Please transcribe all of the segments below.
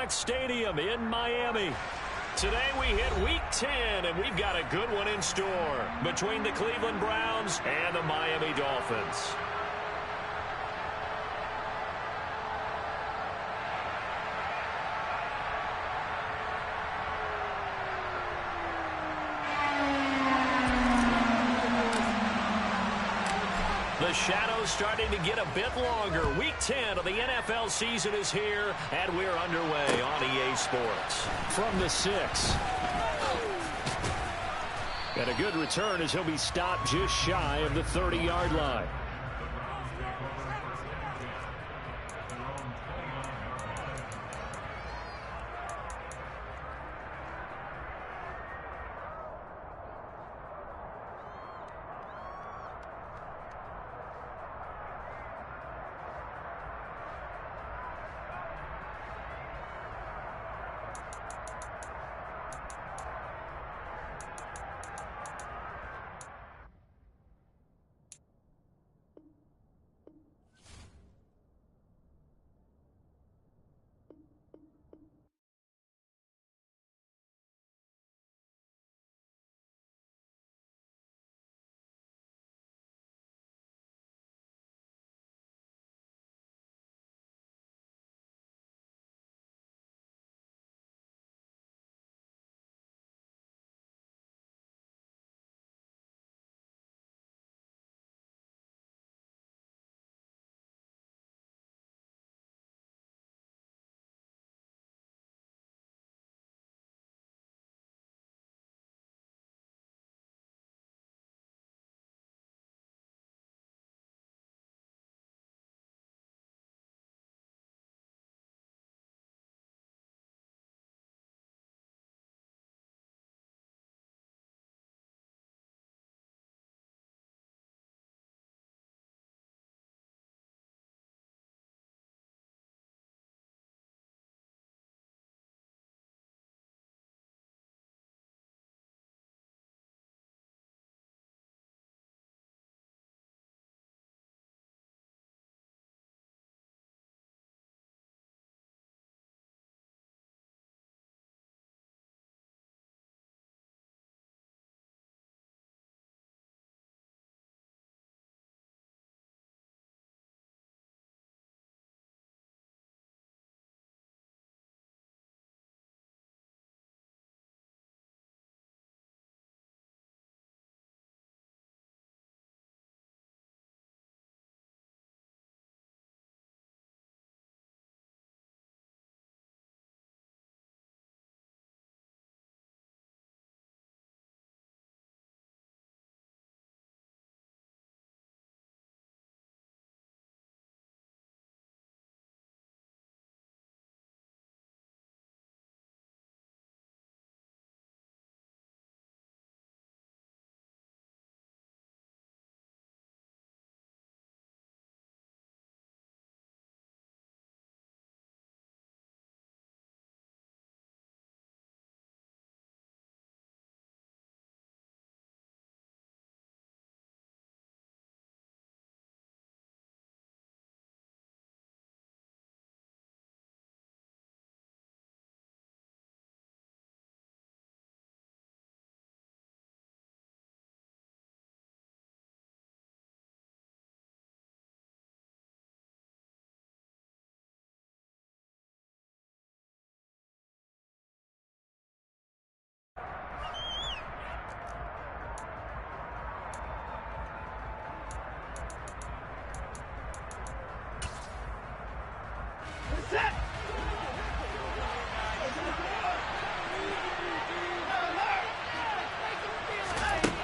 Gillette Stadium in Miami. Today we hit Week 10, and we've got a good one in store between the Cleveland Browns and the Miami Dolphins. The shadow's starting to get a bit longer. Week 10 of the NFL season is here, and we're underway on EA Sports. From the 6. And a good return as he'll be stopped just shy of the 30-yard line.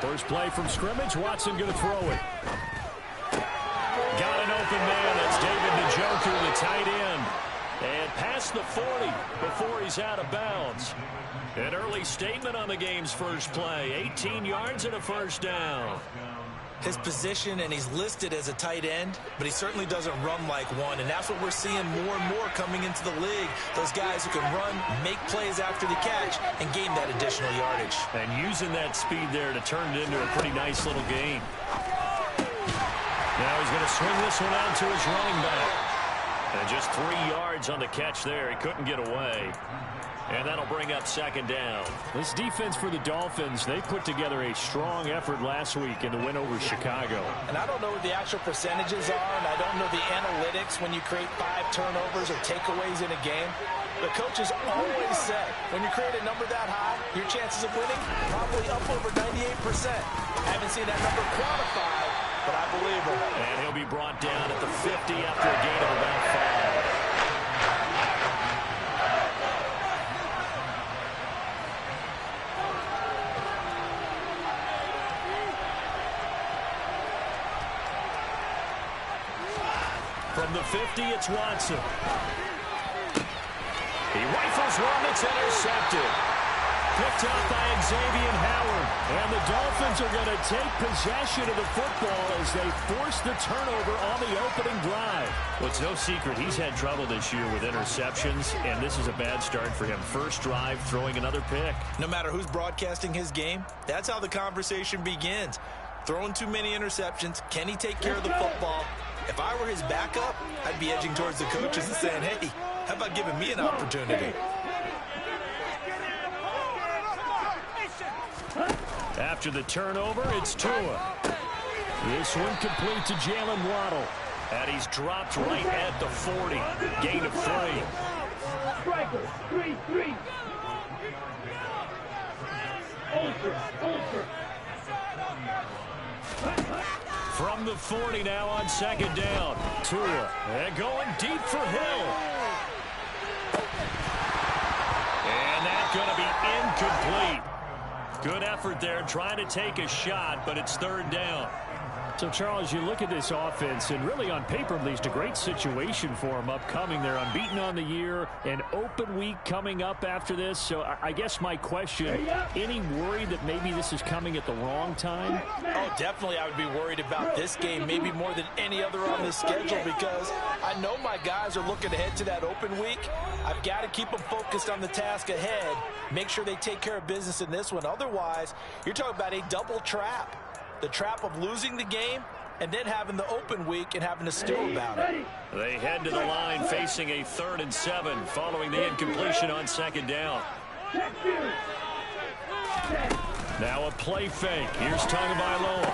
First play from scrimmage. Watson going to throw it. Got an open man. That's David Njoku, the tight end. And past the 40 before he's out of bounds. An early statement on the game's first play. 18 yards and a first down. His position, and he's listed as a tight end, but he certainly doesn't run like one, and that's what we're seeing more and more coming into the league. Those guys who can run, make plays after the catch, and gain that additional yardage. And using that speed there to turn it into a pretty nice little gain. Now he's going to swing this one out to his running back. And just 3 yards on the catch there. He couldn't get away. And that'll bring up second down. This defense for the Dolphins, they put together a strong effort last week in the win over Chicago. And I don't know what the actual percentages are, and I don't know the analytics when you create 5 turnovers or takeaways in a game. The coaches always say, when you create a number that high, your chances of winning probably up over 98%. Haven't seen that number quantified, but I believe him. And he'll be brought down at the 50 after a gain of about 5. From the 50, it's Watson. He rifles one that's intercepted. Picked up by Xavier Howard. And the Dolphins are going to take possession of the football as they force the turnover on the opening drive. Well, it's no secret he's had trouble this year with interceptions, and this is a bad start for him. First drive, throwing another pick. No matter who's broadcasting his game, that's how the conversation begins. Throwing too many interceptions. Can he take care of the football? If I were his backup, I'd be edging towards the coaches and saying, hey, how about giving me an opportunity? After the turnover, it's Tua. This one complete to Jalen Waddle. And he's dropped right at the 40. Gain of 3. Striker, 3-3. Ultra. From the 40 now on second down. Tua, and going deep for Hill. And that's going to be incomplete. Good effort there, trying to take a shot, but it's third down. So, Charles, you look at this offense, and really on paper, at least, a great situation for them upcoming. They're unbeaten on the year, an open week coming up after this. So I guess my question, any worry that maybe this is coming at the wrong time? Oh, definitely I would be worried about this game, maybe more than any other on this schedule, because I know my guys are looking ahead to that open week. I've got to keep them focused on the task ahead, make sure they take care of business in this one. Otherwise, you're talking about a double trap. The trap of losing the game and then having the open week and having to stew about it. They head to the line facing a 3rd and 7 following the incompletion on second down. Now a play fake. Here's Tagovailoa.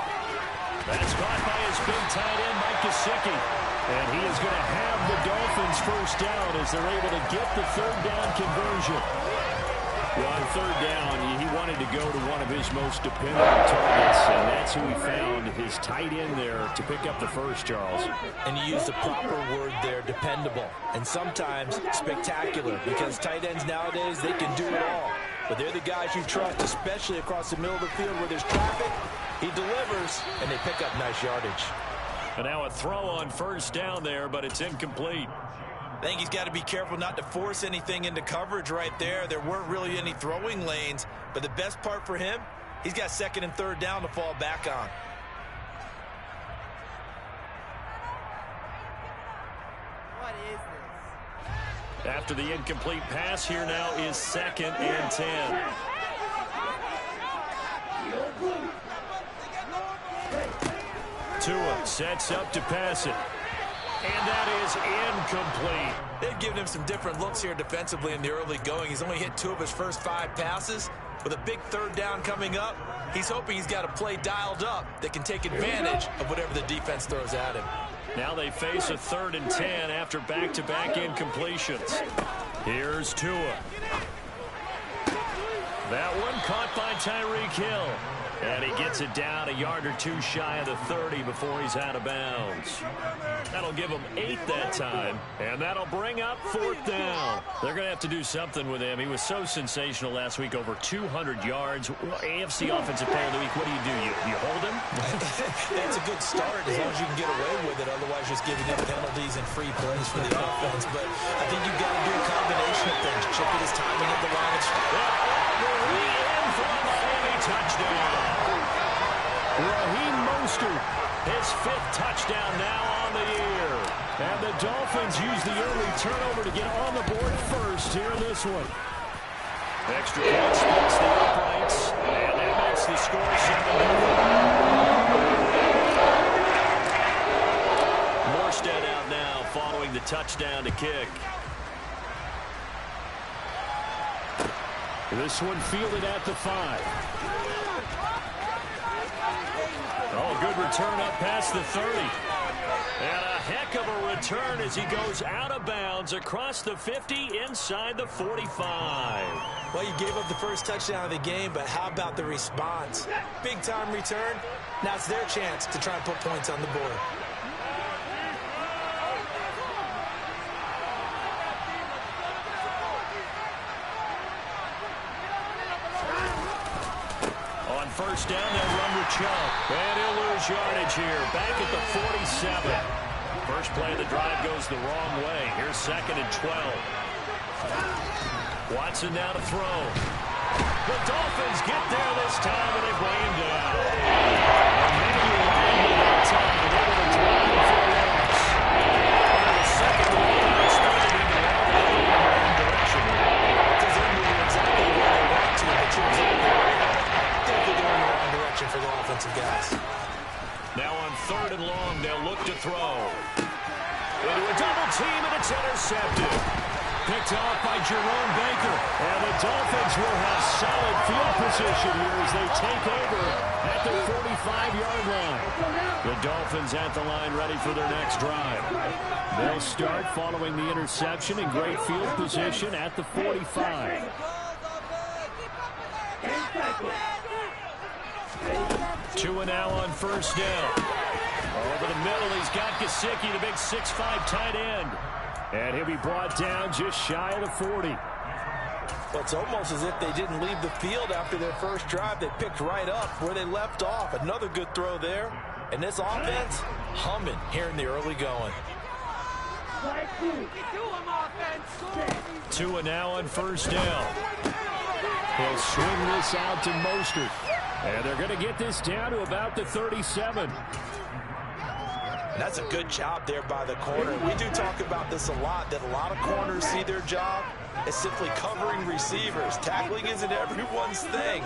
That's caught by his big tight end, Mike Gesicki. And he is going to have the Dolphins first down as they're able to get the 3rd down conversion. Well, on 3rd down, he wanted to go to one of his most dependable targets, and that's who he found, his tight end there, to pick up the first, Charles. And you use the proper word there, dependable, and sometimes spectacular, because tight ends nowadays, they can do it all. But they're the guys you trust, especially across the middle of the field where there's traffic. He delivers, and they pick up nice yardage. And now a throw on first down there, but it's incomplete. I think he's got to be careful not to force anything into coverage right there. There weren't really any throwing lanes, but the best part for him, he's got 2nd and 3rd down to fall back on. What is this? After the incomplete pass, here now is 2nd and 10. Tua sets up to pass it. And that is incomplete. They've given him some different looks here defensively in the early going. He's only hit 2 of his first 5 passes. With a big 3rd down coming up, he's hoping he's got a play dialed up that can take advantage of whatever the defense throws at him. Now they face a 3rd and 10 after back-to-back incompletions. Here's Tua. That one caught by Tyreek Hill. And he gets it down a yard or 2 shy of the 30 before he's out of bounds. That'll give him 8 that time, and that'll bring up 4th down. They're going to have to do something with him. He was so sensational last week, over 200 yards. AFC Offensive Player of the Week, what do? You hold him? It's a good start as long as you can get away with it. Otherwise, just giving up penalties and free plays for the offense. But I think you've got to do a combination of things. Chip at his timing at the line. In for a Miami touchdown. Raheem Mostert, his 5th touchdown now on the year. And the Dolphins use the early turnover to get on the board first here in this one. Extra point splits the uprights, and that makes the score 7-0. Morstead out now following the touchdown to kick. This one fielded at the 5. Oh, good return up past the 30. And a heck of a return as he goes out of bounds across the 50 inside the 45. Well, you gave up the first touchdown of the game, but how about the response? Big-time return. Now it's their chance to try and put points on the board. On first down, they'll run with Chubb. And he'll lose yardage here. Back at the 47. First play of the drive goes the wrong way. Here's 2nd and 12. Watson now to throw. The Dolphins get there this time, and they bring him down. And maybe you landed that time, and able to drive for a loss. The second one, expected him to land in the wrong direction. Because they're moving exactly where they want to, but you're exactly right. Definitely going in the wrong direction for the offensive guys. Now on 3rd and long, they'll look to throw. Into a double team, and it's intercepted. Picked off by Jerome Baker. And the Dolphins will have solid field position here as they take over at the 45-yard line. The Dolphins at the line ready for their next drive. They'll start following the interception in great field position at the 45. Tua now on first down. Over the middle, he's got Gesicki, the big 6'5" tight end. And he'll be brought down just shy of the 40. Well, it's almost as if they didn't leave the field after their first drive. They picked right up where they left off. Another good throw there. And this offense humming here in the early going. Tua now on first down. He'll swing this out to Mostert. And they're going to get this down to about the 37. That's a good job there by the corner. We do talk about this a lot, that a lot of corners see their job as simply covering receivers. Tackling isn't everyone's thing.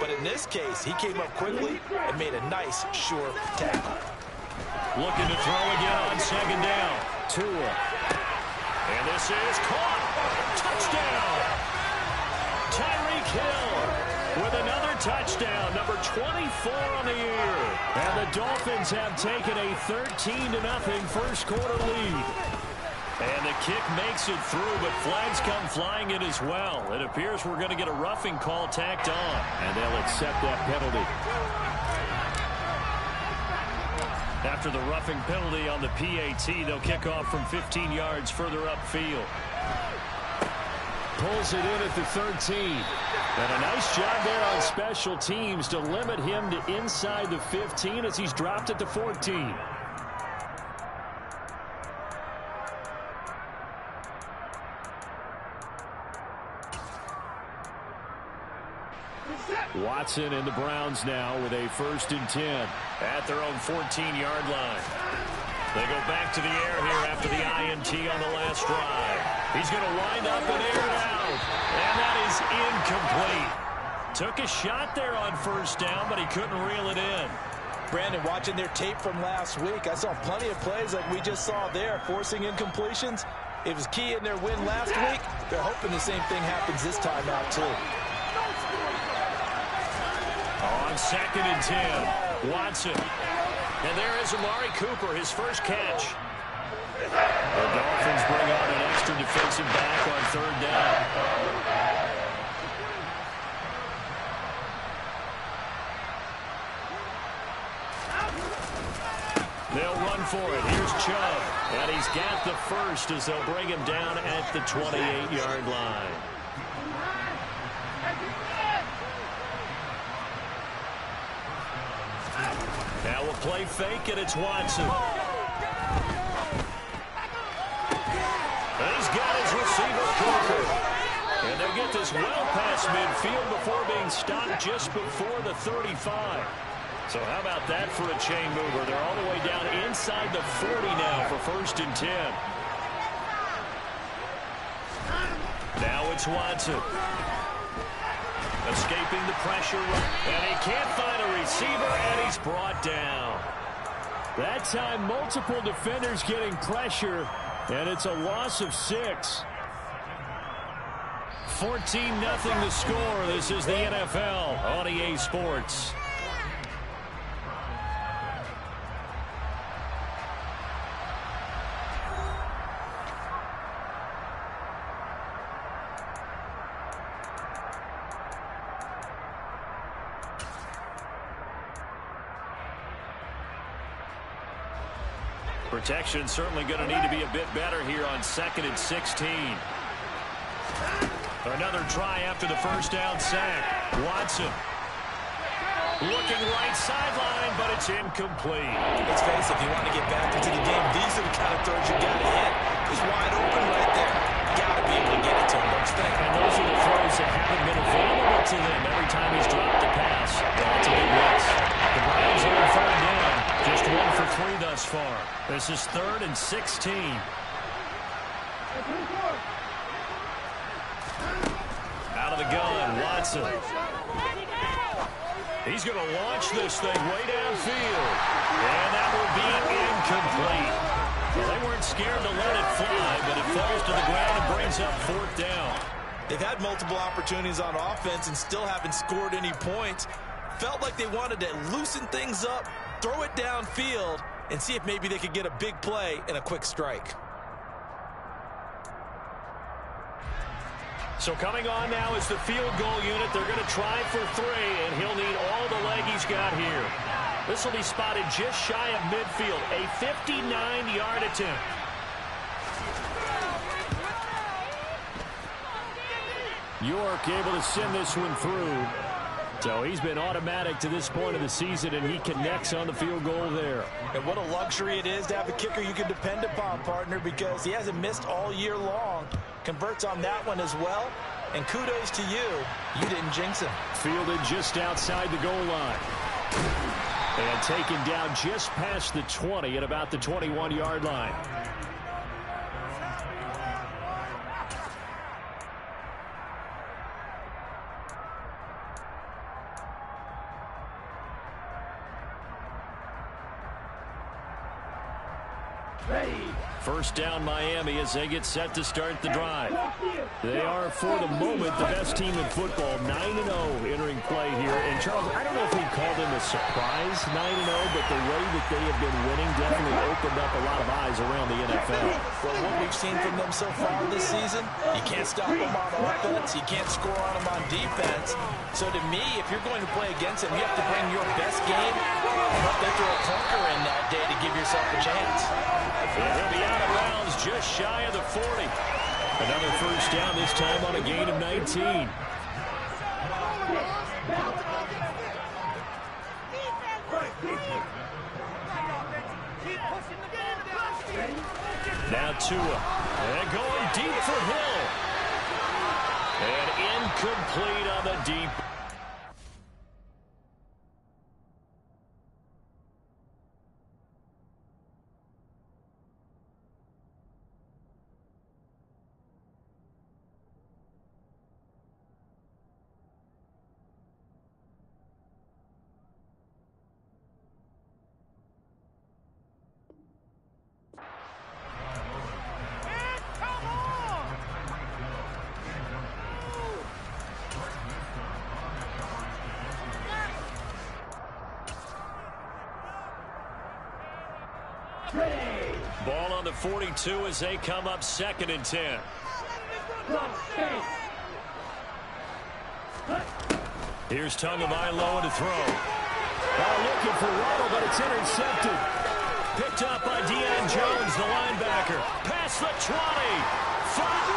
But in this case, he came up quickly and made a nice, sure tackle. Looking to throw again on 2nd down. Tua. And this is caught. Touchdown. Tyreek Hill with another touchdown, number 24 on the year. And the Dolphins have taken a 13-0 first quarter lead. And the kick makes it through, but flags come flying in as well. It appears we're going to get a roughing call tacked on. And they'll accept that penalty. After the roughing penalty on the PAT, they'll kick off from 15 yards further upfield. Pulls it in at the 13. And a nice job there on special teams to limit him to inside the 15 as he's dropped at the 14. Watson and the Browns now with a 1st and 10 at their own 14-yard line. They go back to the air here after the INT on the last drive. He's going to wind up and air it out. And that is incomplete. Took a shot there on first down, but he couldn't reel it in. Brandon, watching their tape from last week, I saw plenty of plays like we just saw there, forcing incompletions. It was key in their win last week. They're hoping the same thing happens this time out, too. On 2nd and 10, Watson. And there is Amari Cooper, his first catch. The Dolphins bring on an extra defensive back on 3rd down. They'll run for it. Here's Chubb. And he's got the first as they'll bring him down at the 28-yard line. Now we'll play fake, and it's Watson. And he's got his receiver, Cooper. And they get this well past midfield before being stopped just before the 35. So how about that for a chain mover? They're all the way down inside the 40 now for 1st and 10. Now it's Watson. Escaping the pressure, and he can't find a receiver, and he's brought down. That time, multiple defenders getting pressure. And it's a loss of 6. 14-0 the score. This is the NFL on EA Sports. Protection certainly going to need to be a bit better here on 2nd and 16. Another try after the first down sack. Watson looking right sideline, but it's incomplete. Let's face it, if you want to get back into the game, these are the kind of throws you got to hit. He's wide open right there. Got to be able to get it to him, don't you think? And those are the throws that haven't been available to them every time he's dropped a pass. That's a big miss. The Browns are on 3rd down. Just 1 for 3 thus far. This is 3rd and 16. Out of the gun, Watson. He's going to launch this thing way downfield. And that will be incomplete. Well, they weren't scared to let it fly, but it falls to the ground and brings up 4th down. They've had multiple opportunities on offense and still haven't scored any points. Felt like they wanted to loosen things up, throw it downfield, and see if maybe they could get a big play and a quick strike. So coming on now is the field goal unit. They're going to try for 3, and he'll need all the leg he's got here. This will be spotted just shy of midfield, a 59-yard attempt. York able to send this one through. So he's been automatic to this point of the season, and he connects on the field goal there. And what a luxury it is to have a kicker you can depend upon, partner, because he hasn't missed all year long. Converts on that one as well. And kudos to you. You didn't jinx him. Fielded just outside the goal line. And taken down just past the 20 at about the 21-yard line. First down Miami as they get set to start the drive. They are, for the moment, the best team in football, 9-0 entering play here. And, Charles, I don't know if we'd call them a surprise 9-0, but the way that they have been winning definitely opened up a lot of eyes around the NFL. Well, what we've seen from them so far this season, you can't stop them on offense, you can't score on them on defense. So to me, if you're going to play against them, you have to bring your best game and hope they throw a clunker in that day to give yourself a chance. He'll be out of bounds just shy of the 40. Another first down, this time on a gain of 19. Now Tua. And going deep for Hill. And incomplete on the deep. Ball on the 42 as they come up 2nd and 10. Here's Tagovailoa to throw. Looking for Waddle, but it's intercepted. Picked up by Deion Jones, the linebacker. Past the 20.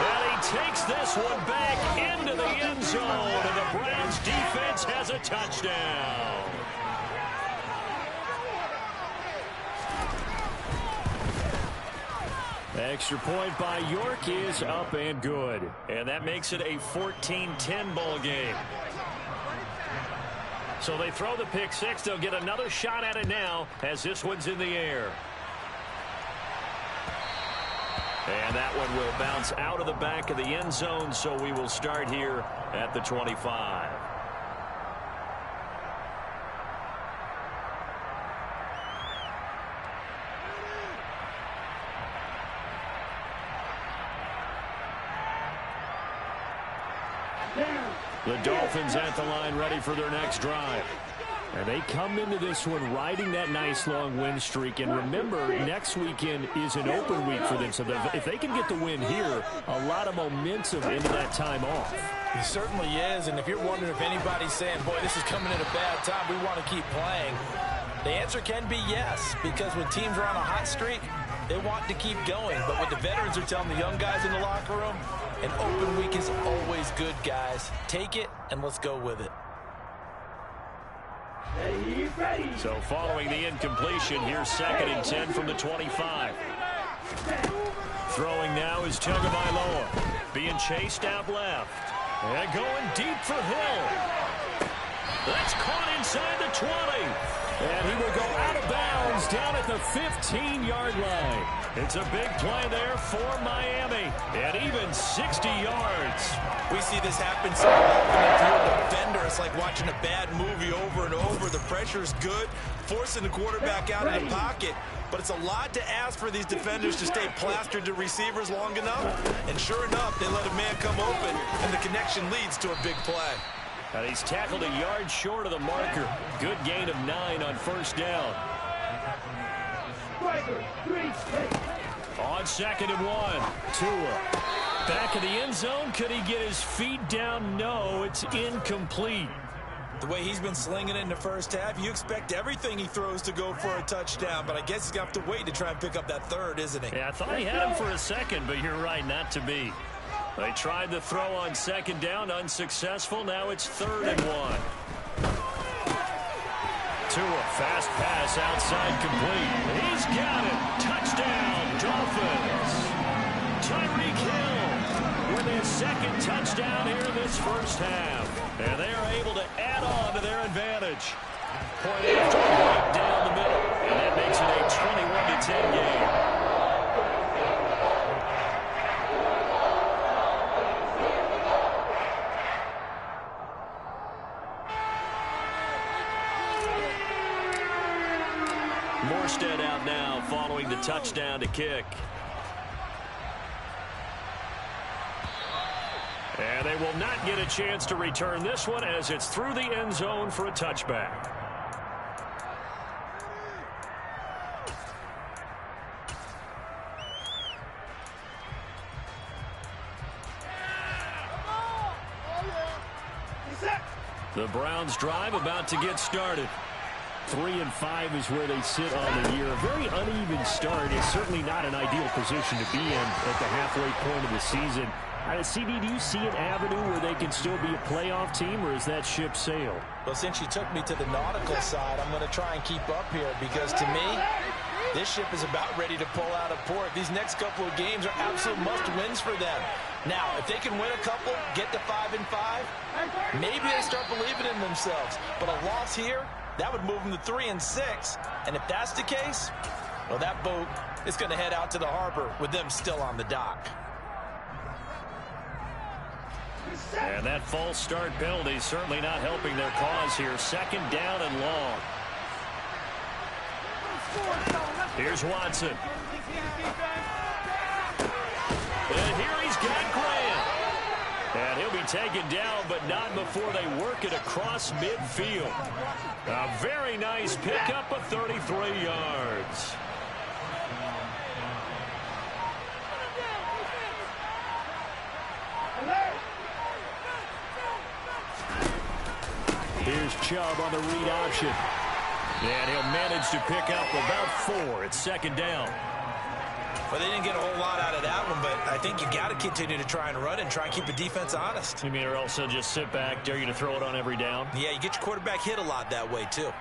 And he takes this one back into the end zone. And the Browns defense has a touchdown. Extra point by York is up and good. And that makes it a 14-10 ball game. So they throw the pick six. They'll get another shot at it now as this one's in the air. And that one will bounce out of the back of the end zone, so we will start here at the 25. Down. The Dolphins at the line ready for their next drive. And they come into this one riding that nice long win streak. And remember, next weekend is an open week for them. So if they can get the win here, a lot of momentum into that time off. He certainly is. And if you're wondering if anybody's saying, boy, this is coming at a bad time, we want to keep playing, the answer can be yes. Because when teams are on a hot streak, they want to keep going. But what the veterans are telling the young guys in the locker room, an open week is always good, guys. Take it, and let's go with it. Ready. So following the incompletion, here's 2nd and 10 from the 25. Throwing now is Tagovailoa. Being chased out left. And going deep for Hill. That's caught inside the 20. And he will go out of bounds down at the 15-yard line. It's a big play there for Miami. And even 60 yards. We see this happen so often. If you're a defender, it's like watching a bad movie over and over. The pressure's good, forcing the quarterback out of the pocket. But it's a lot to ask for these defenders to stay plastered to receivers long enough. And sure enough, they let a man come open, and the connection leads to a big play. And he's tackled a yard short of the marker. Good gain of 9 on 1st down. Striker, 3. On 2nd and 1. Tua. Back of the end zone. Could he get his feet down? No, it's incomplete. The way he's been slinging it in the first half, you expect everything he throws to go for a touchdown. But I guess he's going to have to wait to try and pick up that 3rd, isn't he? Yeah, I thought he had him for a second, but you're right, not to be. They tried the throw on 2nd down, unsuccessful. Now it's 3rd and 1. Tua, fast pass outside, complete. He's got it. Touchdown, Dolphins. Tyreek Hill with his 2nd touchdown here in this first half. And they are able to add on to their advantage. Point after right down the middle. And that makes it a 21-10 game. Morstead out now following the touchdown to kick. And they will not get a chance to return this one as it's through the end zone for a touchback. The Browns drive about to get started. 3-5 is where they sit on the year. A very uneven start. It's certainly not an ideal position to be in at the halfway point of the season. CD, do you see an avenue where they can still be a playoff team, or is that ship sailed? Well, since you took me to the nautical side, I'm going to try and keep up here because, to me, this ship is about ready to pull out of port. These next couple of games are absolute must-wins for them. Now, if they can win a couple, get to 5-5, maybe they start believing in themselves. But a loss here, that would move them to 3-6. And if that's the case, well, that boat is going to head out to the harbor with them still on the dock. And that false start penalty is certainly not helping their cause here. 2nd down and long. Here's Watson. And here he's got Grant. And he'll be taken down, but not before they work it across midfield. A very nice pickup of 33 yards. Here's Chubb on the read option. And he'll manage to pick up about 4 at 2nd down. Well, they didn't get a whole lot out of that one, but I think you got to continue to try and run and try and keep the defense honest. You mean, or else they'll just sit back, dare you to throw it on every down? Yeah, you get your quarterback hit a lot that way, too.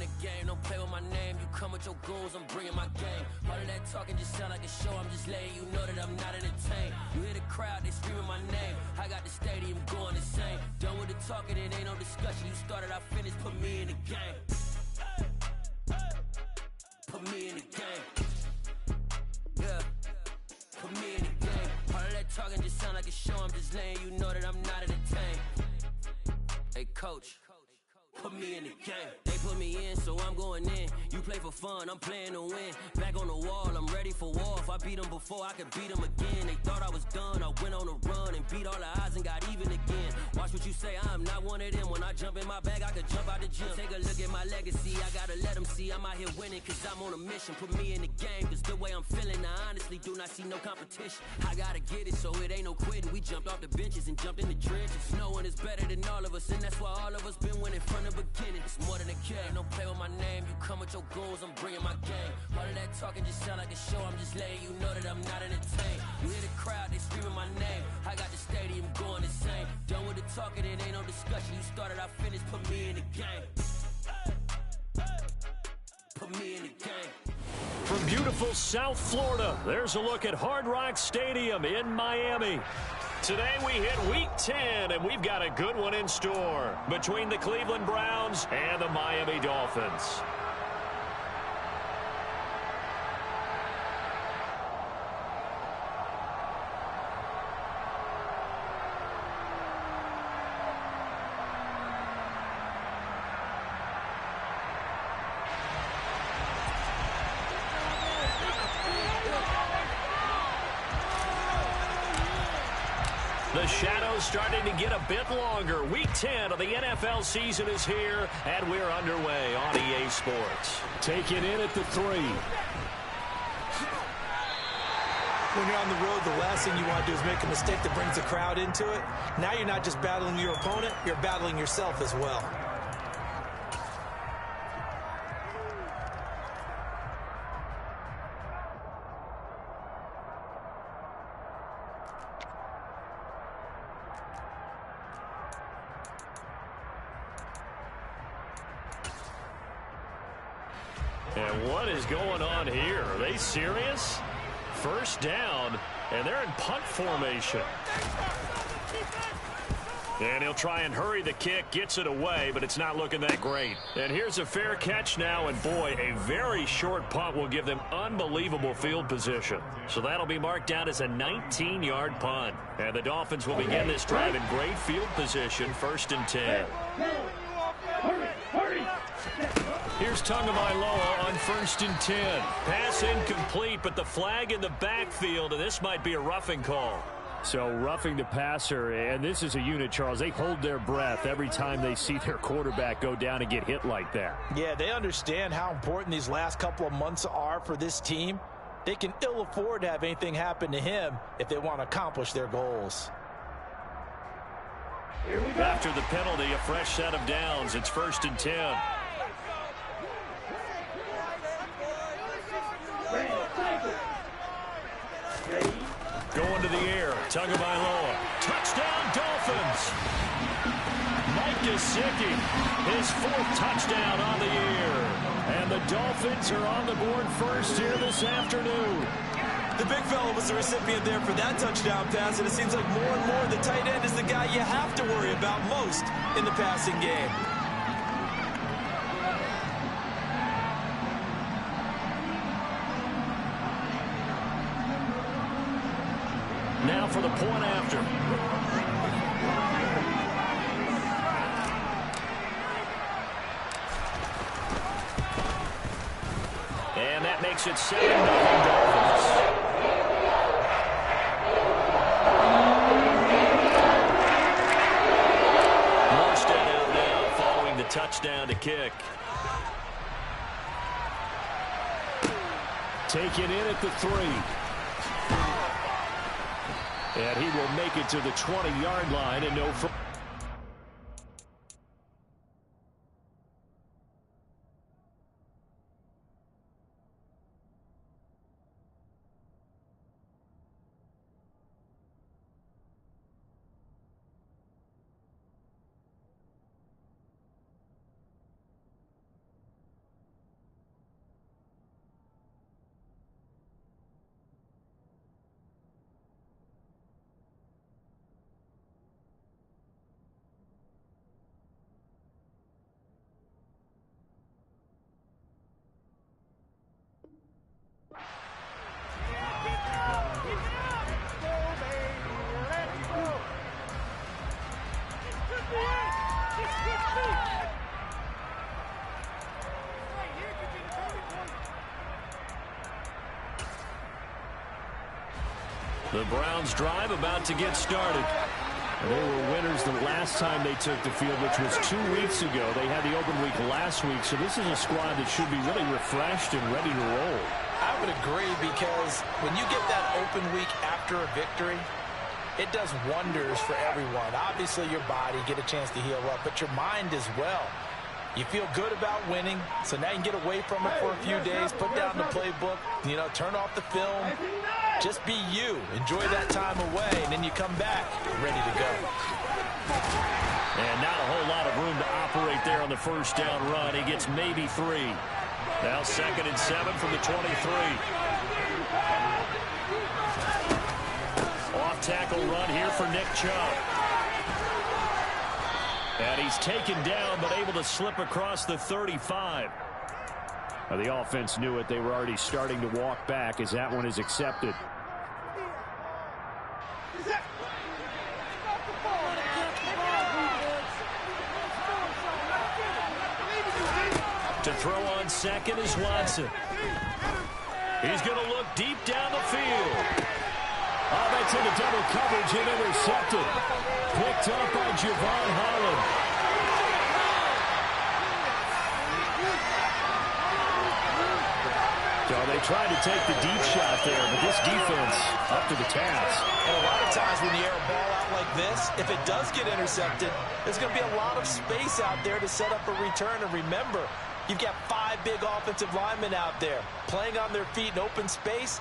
the game, don't play with my name. You come with your goons, I'm bringing my game. All of that talking just sound like a show, I'm just letting you know that I'm not entertained. You hear the crowd, they screaming my name. I got the stadium going insane. Done with the talking, it ain't no discussion. You started, I finished, put me in the game. Put me in the game. Yeah, put me in the game. All of that talking just sound like a show, I'm just letting you know that I'm not entertained. Hey, coach. Put me in the game. They put me in, so I'm going in. You play for fun, I'm playing to win. Back on the wall, I'm ready for war. If I beat them before, I could beat them again. They thought I was done, I went on a run and beat all the odds and got even again. Watch what you say, I'm not one of them. When I jump in my bag, I could jump out the gym. Take a look at my legacy, I gotta let them see I'm out here winning, cause I'm on a mission. Put me in the game, cause the way I'm feeling, I honestly do not see no competition. I gotta get it, so it ain't no quitting. We jumped off the benches and jumped in the trenches. No one is better than all of us, and that's why all of us been winning from the beginning. It's more than a game, don't play with my name. You come with your goons, I'm bringing my game. All of that talking just sound like a show, I'm just letting you know that I'm not entertained. You hear the crowd, they screaming my name. I got the stadium going insane. Done with the talking, it ain't no discussion. You started, I finished, put me in the game. Put me in the game. From beautiful South Florida, there's a look at Hard Rock Stadium in Miami. Today we hit Week 10, and we've got a good one in store between the Cleveland Browns and the Miami Dolphins. The shadow's starting to get a bit longer. Week 10 of the NFL season is here, and we're underway on EA Sports. Taking in at the 3. When you're on the road, the last thing you want to do is make a mistake that brings the crowd into it. Now you're not just battling your opponent, you're battling yourself as well. And what is going on here? Are they serious? First down, and they're in punt formation. And he'll try and hurry the kick, gets it away, but it's not looking that great. And here's a fair catch now, and boy, a very short punt will give them unbelievable field position. So that'll be marked down as a 19-yard punt. And the Dolphins will begin this drive in great field position, 1st and 10. Here's Tagovailoa on 1st and 10. Pass incomplete, but the flag in the backfield, and this might be a roughing call. So roughing the passer, and this is a unit, Charles. They hold their breath every time they see their quarterback go down and get hit like that. Yeah, they understand how important these last couple of months are for this team. They can ill afford to have anything happen to him if they want to accomplish their goals. After the penalty, a fresh set of downs. It's 1st and 10. Going to the air, Tagovailoa. Touchdown, Dolphins. Mike Gesicki, his 4th touchdown on the year. And the Dolphins are on the board first here this afternoon. The big fella was the recipient there for that touchdown pass, and it seems like more and more the tight end is the guy you have to worry about most in the passing game. Now for the point after. And that makes it 7-0 Dolphins. Morstead out now following the touchdown to kick. Taken in at the 3. And he will make it to the 20-yard line and no further. The Browns drive about to get started. They were winners the last time they took the field, which was 2 weeks ago. They had the open week last week, so this is a squad that should be really refreshed and ready to roll. I would agree, because when you get that open week after a victory, it does wonders for everyone. Obviously, your body get a chance to heal up, but your mind as well. You feel good about winning, so now you can get away from it for a few days, put down the playbook, turn off the film. Just be you. Enjoy that time away, and then you come back ready to go. And not a whole lot of room to operate there on the first down run. He gets maybe 3. Now 2nd and 7 from the 23. Off-tackle run here for Nick Chubb. And he's taken down, but able to slip across the 35. Now, the offense knew it. They were already starting to walk back as that one is accepted. To throw on 2nd is Watson. He's going to look deep down the field. Oh, that's into double coverage and intercepted. Picked up by Javon Holland. So they tried to take the deep shot there, but this defense up to the task. And a lot of times when you air a ball out like this, if it does get intercepted, there's going to be a lot of space out there to set up a return. And remember, you've got 5 big offensive linemen out there playing on their feet in open space.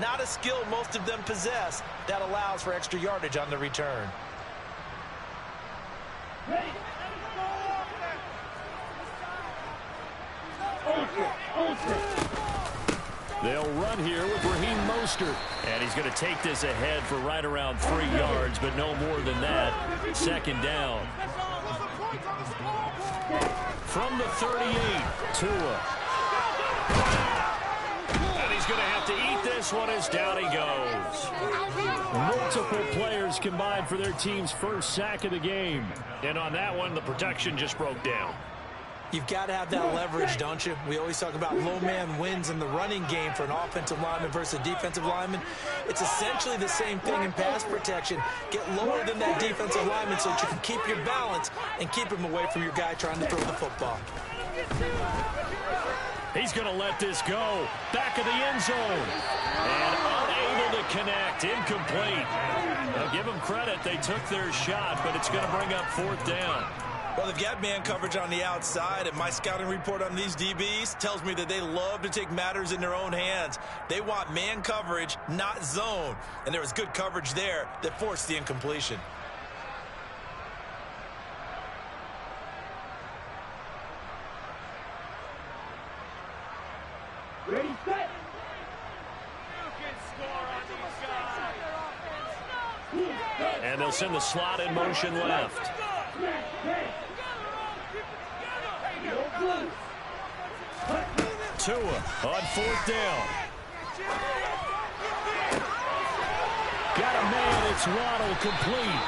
Not a skill most of them possess that allows for extra yardage on the return. They'll run here with Raheem Mostert. And he's going to take this ahead for right around 3 yards, but no more than that. 2nd down. From the 38, Tua. And he's going to have to eat this one as down he goes. Multiple players combined for their team's first sack of the game. And on that one, the protection just broke down. You've got to have that leverage, don't you? We always talk about low man wins in the running game for an offensive lineman versus a defensive lineman. It's essentially the same thing in pass protection. Get lower than that defensive lineman so that you can keep your balance and keep him away from your guy trying to throw the football. He's going to let this go. Back of the end zone. And unable to connect. Incomplete. Now give them credit. They took their shot, but it's going to bring up 4th down. Well, they've got man coverage on the outside, and my scouting report on these DBs tells me that they love to take matters in their own hands. They want man coverage, not zone. And there was good coverage there that forced the incompletion. Ready, set. And they'll send the slot in motion left. Tua on 4th down. Got a man, it's Waddle, complete.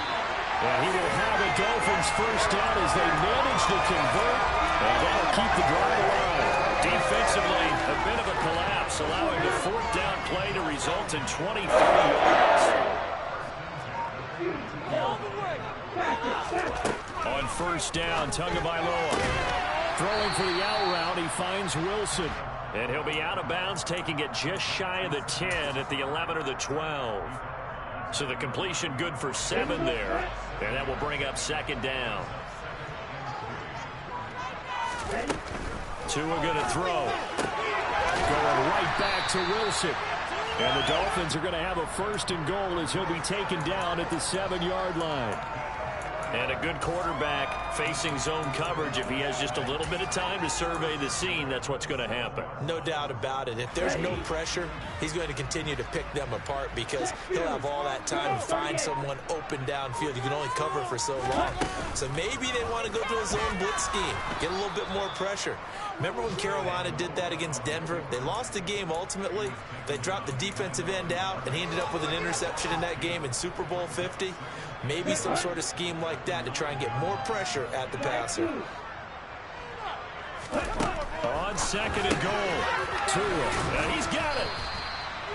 And he will have a Dolphins first down as they manage to convert. And that'll keep the drive alive. Defensively, a bit of a collapse, allowing the 4th down play to result in 23 yards. On 1st down, Tagovailoa. Throwing for the out route, he finds Wilson. And he'll be out of bounds, taking it just shy of the 10 at the 11 or the 12. So the completion good for 7 there. And that will bring up 2nd down. Tua going to throw. Going right back to Wilson. And the Dolphins are going to have a 1st and goal as he'll be taken down at the 7-yard line. And a good quarterback facing zone coverage. If he has just a little bit of time to survey the scene, that's what's going to happen. No doubt about it. If there's no pressure, he's going to continue to pick them apart because he'll have all that time to find someone open downfield. You can only cover for so long. So maybe they want to go to a zone blitz scheme, get a little bit more pressure. Remember when Carolina did that against Denver? They lost the game ultimately. They dropped the defensive end out, and he ended up with an interception in that game in Super Bowl 50. Maybe some sort of scheme like that to try and get more pressure at the passer. On second and goal. Tua. And he's got it.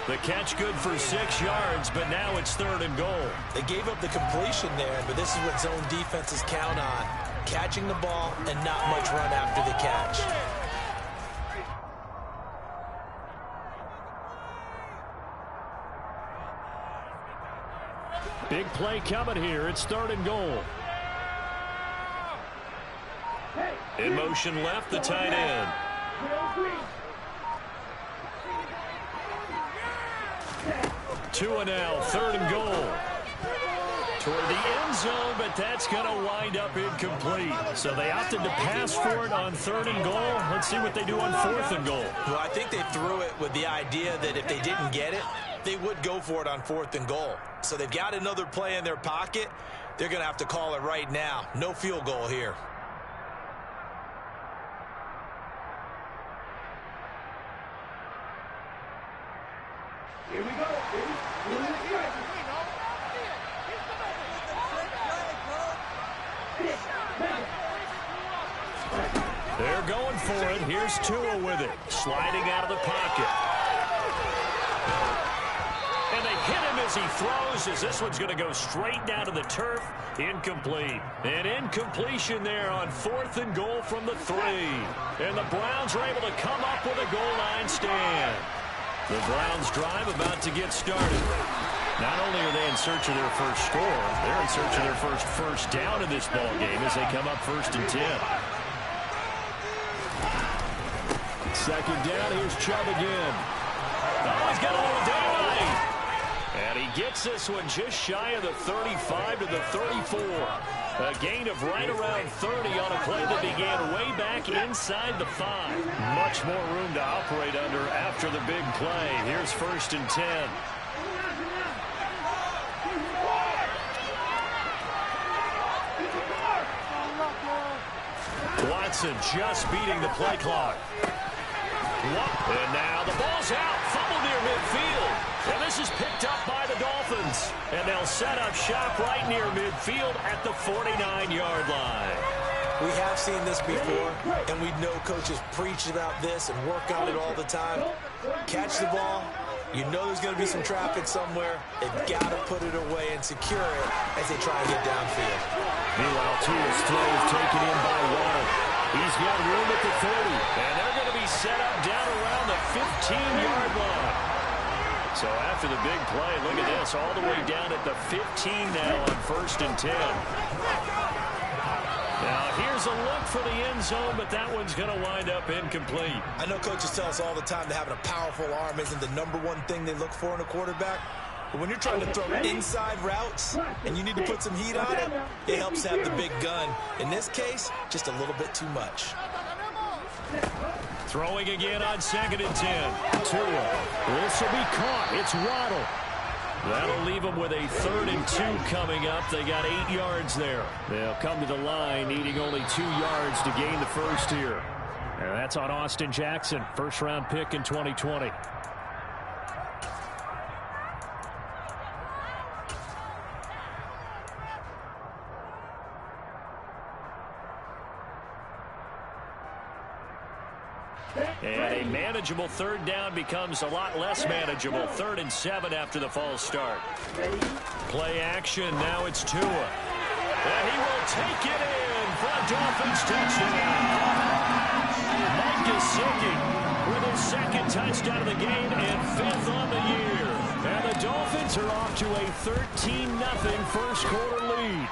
The catch good for 6 yards, but now it's third and goal. They gave up the completion there, but this is what zone defenses count on. Catching the ball and not much run after the catch. Big play coming here. It's third and goal. In motion left, the tight end. Tua now, third and goal. Toward the end zone, but that's going to wind up incomplete. So they opted to pass for it on third and goal. Let's see what they do on fourth and goal. Well, I think they threw it with the idea that if they didn't get it, they would go for it on fourth and goal. So they've got another play in their pocket. They're going to have to call it right now. No field goal here. Here we go. They're going for it. Here's Tua with it. Sliding out of the pocket. And they hit him as he throws, as this one's going to go straight down to the turf. Incomplete. An incompletion there on fourth and goal from the 3. And the Browns are able to come up with a goal line stand. The Browns drive about to get started. Not only are they in search of their first score, they're in search of their first down in this ball game as they come up 1st and 10. Second down, here's Chubb again. Oh, he's got a little daylight. And he gets this one just shy of the 35 to the 34. A gain of right around 30 on a play that began way back inside the 5. Much more room to operate under after the big play. Here's 1st and 10. Watson just beating the play clock. And now the ball's out. Fumble near midfield. And this is picked up by the Dolphins. And they'll set up shop right near midfield at the 49-yard line. We have seen this before, and we know coaches preach about this and work on it all the time. Catch the ball. You know there's going to be some traffic somewhere. They've got to put it away and secure it as they try and get downfield. Meanwhile, Tua's throw is taken in by Waddle. He's got room at the 30. And they're going to be set up down around the 15-yard line. So after the big play, look at this, all the way down at the 15 now on 1st and 10. Now here's a look for the end zone, but that one's going to wind up incomplete. I know coaches tell us all the time that having a powerful arm isn't the #1 thing they look for in a quarterback. But when you're trying to throw inside routes and you need to put some heat on it, it helps have the big gun. In this case, just a little bit too much. Throwing again on 2nd and 10. Tua. This will be caught. It's Waddle. That'll leave them with a 3rd and 2 coming up. They got 8 yards there. They'll come to the line needing only 2 yards to gain the first here. And that's on Austin Jackson, first-round pick in 2020. And a manageable 3rd down becomes a lot less manageable. 3rd and 7 after the false start. Play action. Now it's Tua. And he will take it in for a Dolphins touchdown. Mike Gesicki with his 2nd touchdown of the game and 5th on the year. And the Dolphins are off to a 13-0 first quarter lead.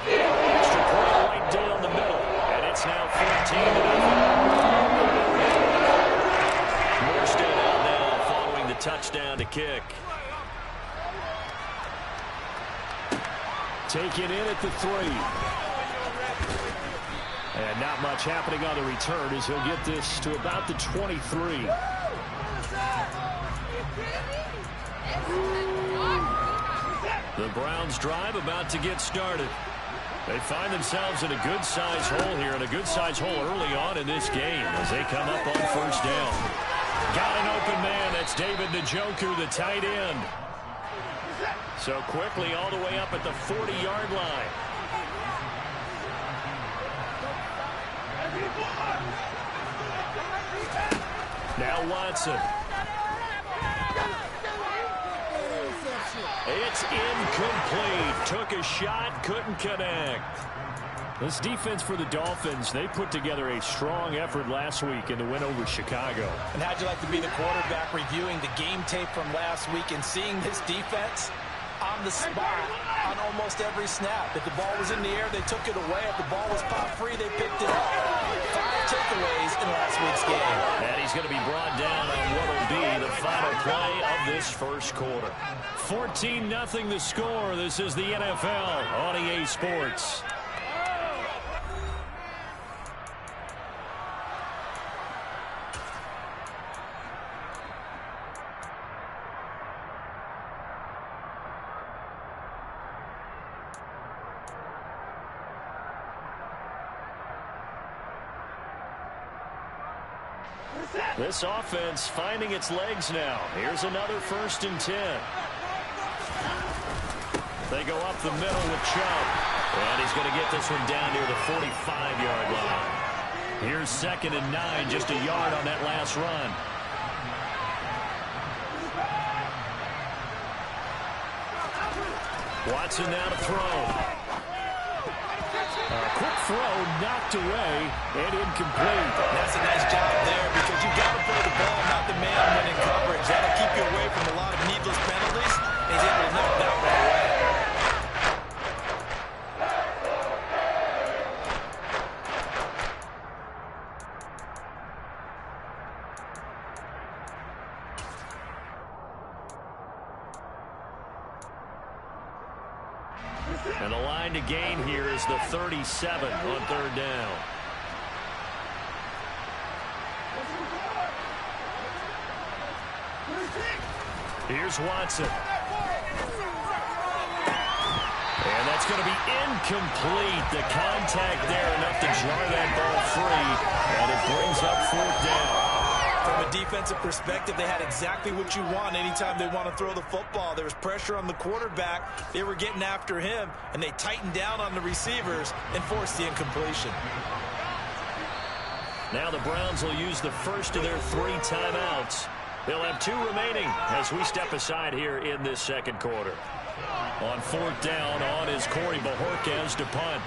Extra point right down the middle. And it's now 14-0. Morstead out now following the touchdown to kick. Taken in at the 3. And not much happening on the return as he'll get this to about the 23. The Browns drive about to get started. They find themselves in a good-sized hole here, and a good-sized hole early on in this game as they come up on 1st down. Got an open man. That's David Njoku, the tight end. So quickly all the way up at the 40-yard line. Now Watson. It's incomplete. Took a shot, couldn't connect. This defense for the Dolphins, they put together a strong effort last week in the win over Chicago. And how'd you like to be the quarterback reviewing the game tape from last week and seeing this defense on the spot on almost every snap? If the ball was in the air, they took it away. If the ball was popped free, they picked it up. 5 takeaways in last week's game. And he's going to be brought down on what will be the final play of this first quarter. 14-0 the score. This is the NFL on EA Sports. This offense finding its legs now. Here's another 1st and 10. They go up the middle with Chubb. And he's going to get this one down near the 45-yard line. Here's 2nd and 9, just a yard on that last run. Watson now to throw. A quick throw knocked away and incomplete. That's a nice job there because you got to play the ball, not the man when in coverage. That'll keep you away from a lot of needless penalties. He's able to knock that one away. And the line to gain here is the 37 on 3rd down. Here's Watson. And that's going to be incomplete. The contact there enough to jar that ball free. And it brings up 4th down. From a defensive perspective, they had exactly what you want anytime they want to throw the football. There was pressure on the quarterback. They were getting after him, and they tightened down on the receivers and forced the incompletion. Now the Browns will use the first of their 3 timeouts. They'll have 2 remaining as we step aside here in this second quarter. On 4th down, on is Corey Bojorquez to punt.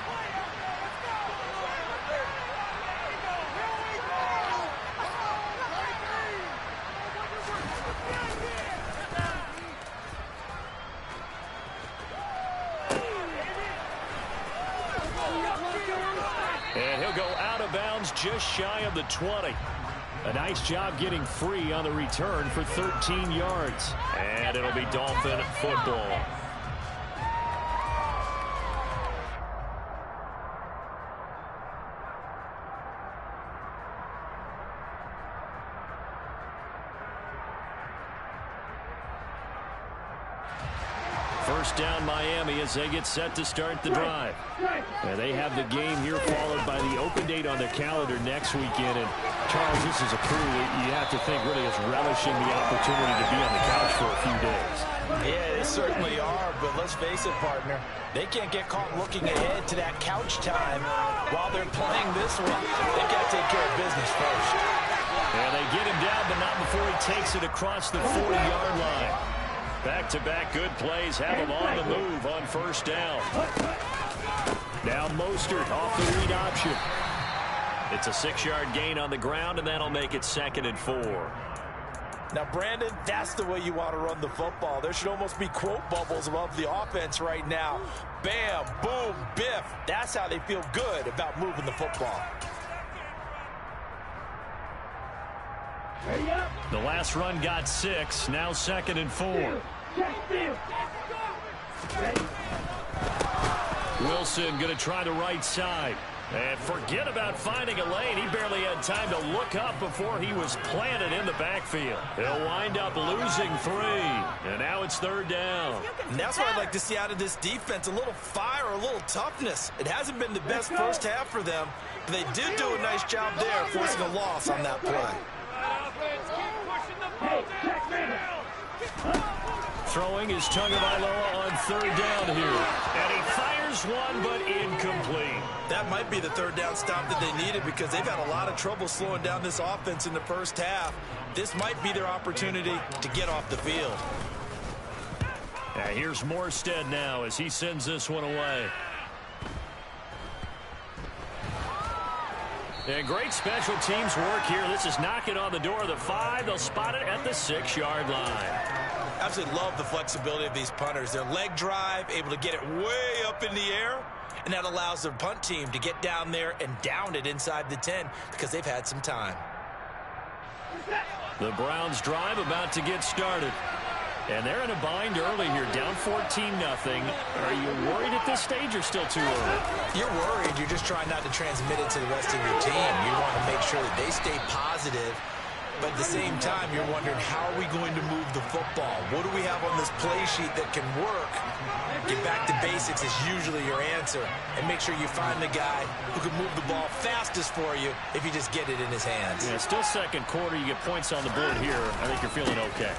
And he'll go out of bounds just shy of the 20. A nice job getting free on the return for 13 yards. And it'll be Dolphin football. First down Miami as they get set to start the drive. And they have the game here followed by the open date on their calendar next weekend. And Charles, this is a crew that you have to think really is relishing the opportunity to be on the couch for a few days. Yeah, they certainly are, but let's face it, partner. They can't get caught looking ahead to that couch time while they're playing this one. They've got to take care of business first. And they get him down, but not before he takes it across the 40-yard line. Back-to-back good plays have him on the move on 1st down. Now Mostert off the read option. It's a 6-yard gain on the ground, and that'll make it 2nd and 4. Now, Brandon, that's the way you want to run the football. There should almost be quote bubbles above the offense right now. Bam, boom, biff. That's how they feel good about moving the football. The last run got 6. Now 2nd and 4. Wilson going to try the right side. And forget about finding a lane. He barely had time to look up before he was planted in the backfield. He'll wind up losing 3. And now it's 3rd down. And that's what I'd like to see out of this defense. A little fire, a little toughness. It hasn't been the best first half for them. But they did do a nice job there, forcing a loss on that play. throwing is Tagovailoa on third down here. And he fires one, but incomplete. That might be the third down stop that they needed because they've had a lot of trouble slowing down this offense in the first half. This might be their opportunity to get off the field. Here's Morstead now as he sends this one away. And great special teams work here. This is knocking on the door of the 5. They'll spot it at the 6-yard line. Absolutely love the flexibility of these punters. Their leg drive, able to get it way up in the air, and that allows their punt team to get down there and down it inside the 10 because they've had some time. The Browns drive about to get started. And they're in a bind early here, down 14-0. Are you worried at this stage or still too early? You're worried. You're just trying not to transmit it to the rest of your team. You want to make sure that they stay positive. But at the same time, you're wondering, how are we going to move the football? What do we have on this play sheet that can work? Get back to basics is usually your answer. And make sure you find the guy who can move the ball fastest for you if you just get it in his hands. Yeah, still second quarter. You get points on the board here. I think you're feeling okay.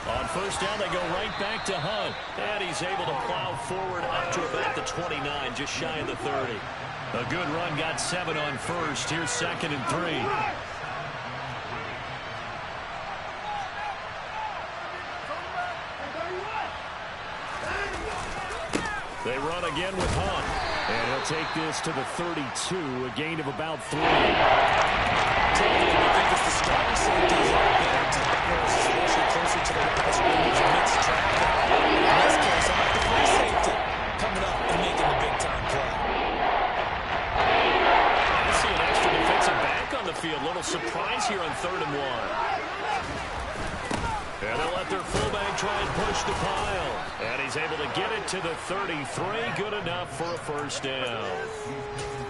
On first down, they go right back to Hunt. And he's able to plow forward up to about the 29, just shy of the 30. A good run, got 7 on first. Here's 2nd and 3. They run again with Hunt. And he'll take this to the 32, a gain of about 3. Typically, I think it's the strong safeties that are better to partners, especially closer to the line where there's mixed traffic. In this case, I like the free safety coming up and making the big-time play. I see an extra defensive back on the field. Little surprise here on 3rd and 1. And they'll let their fullback try and push the pile. And he's able to get it to the 33. Good enough for a first down.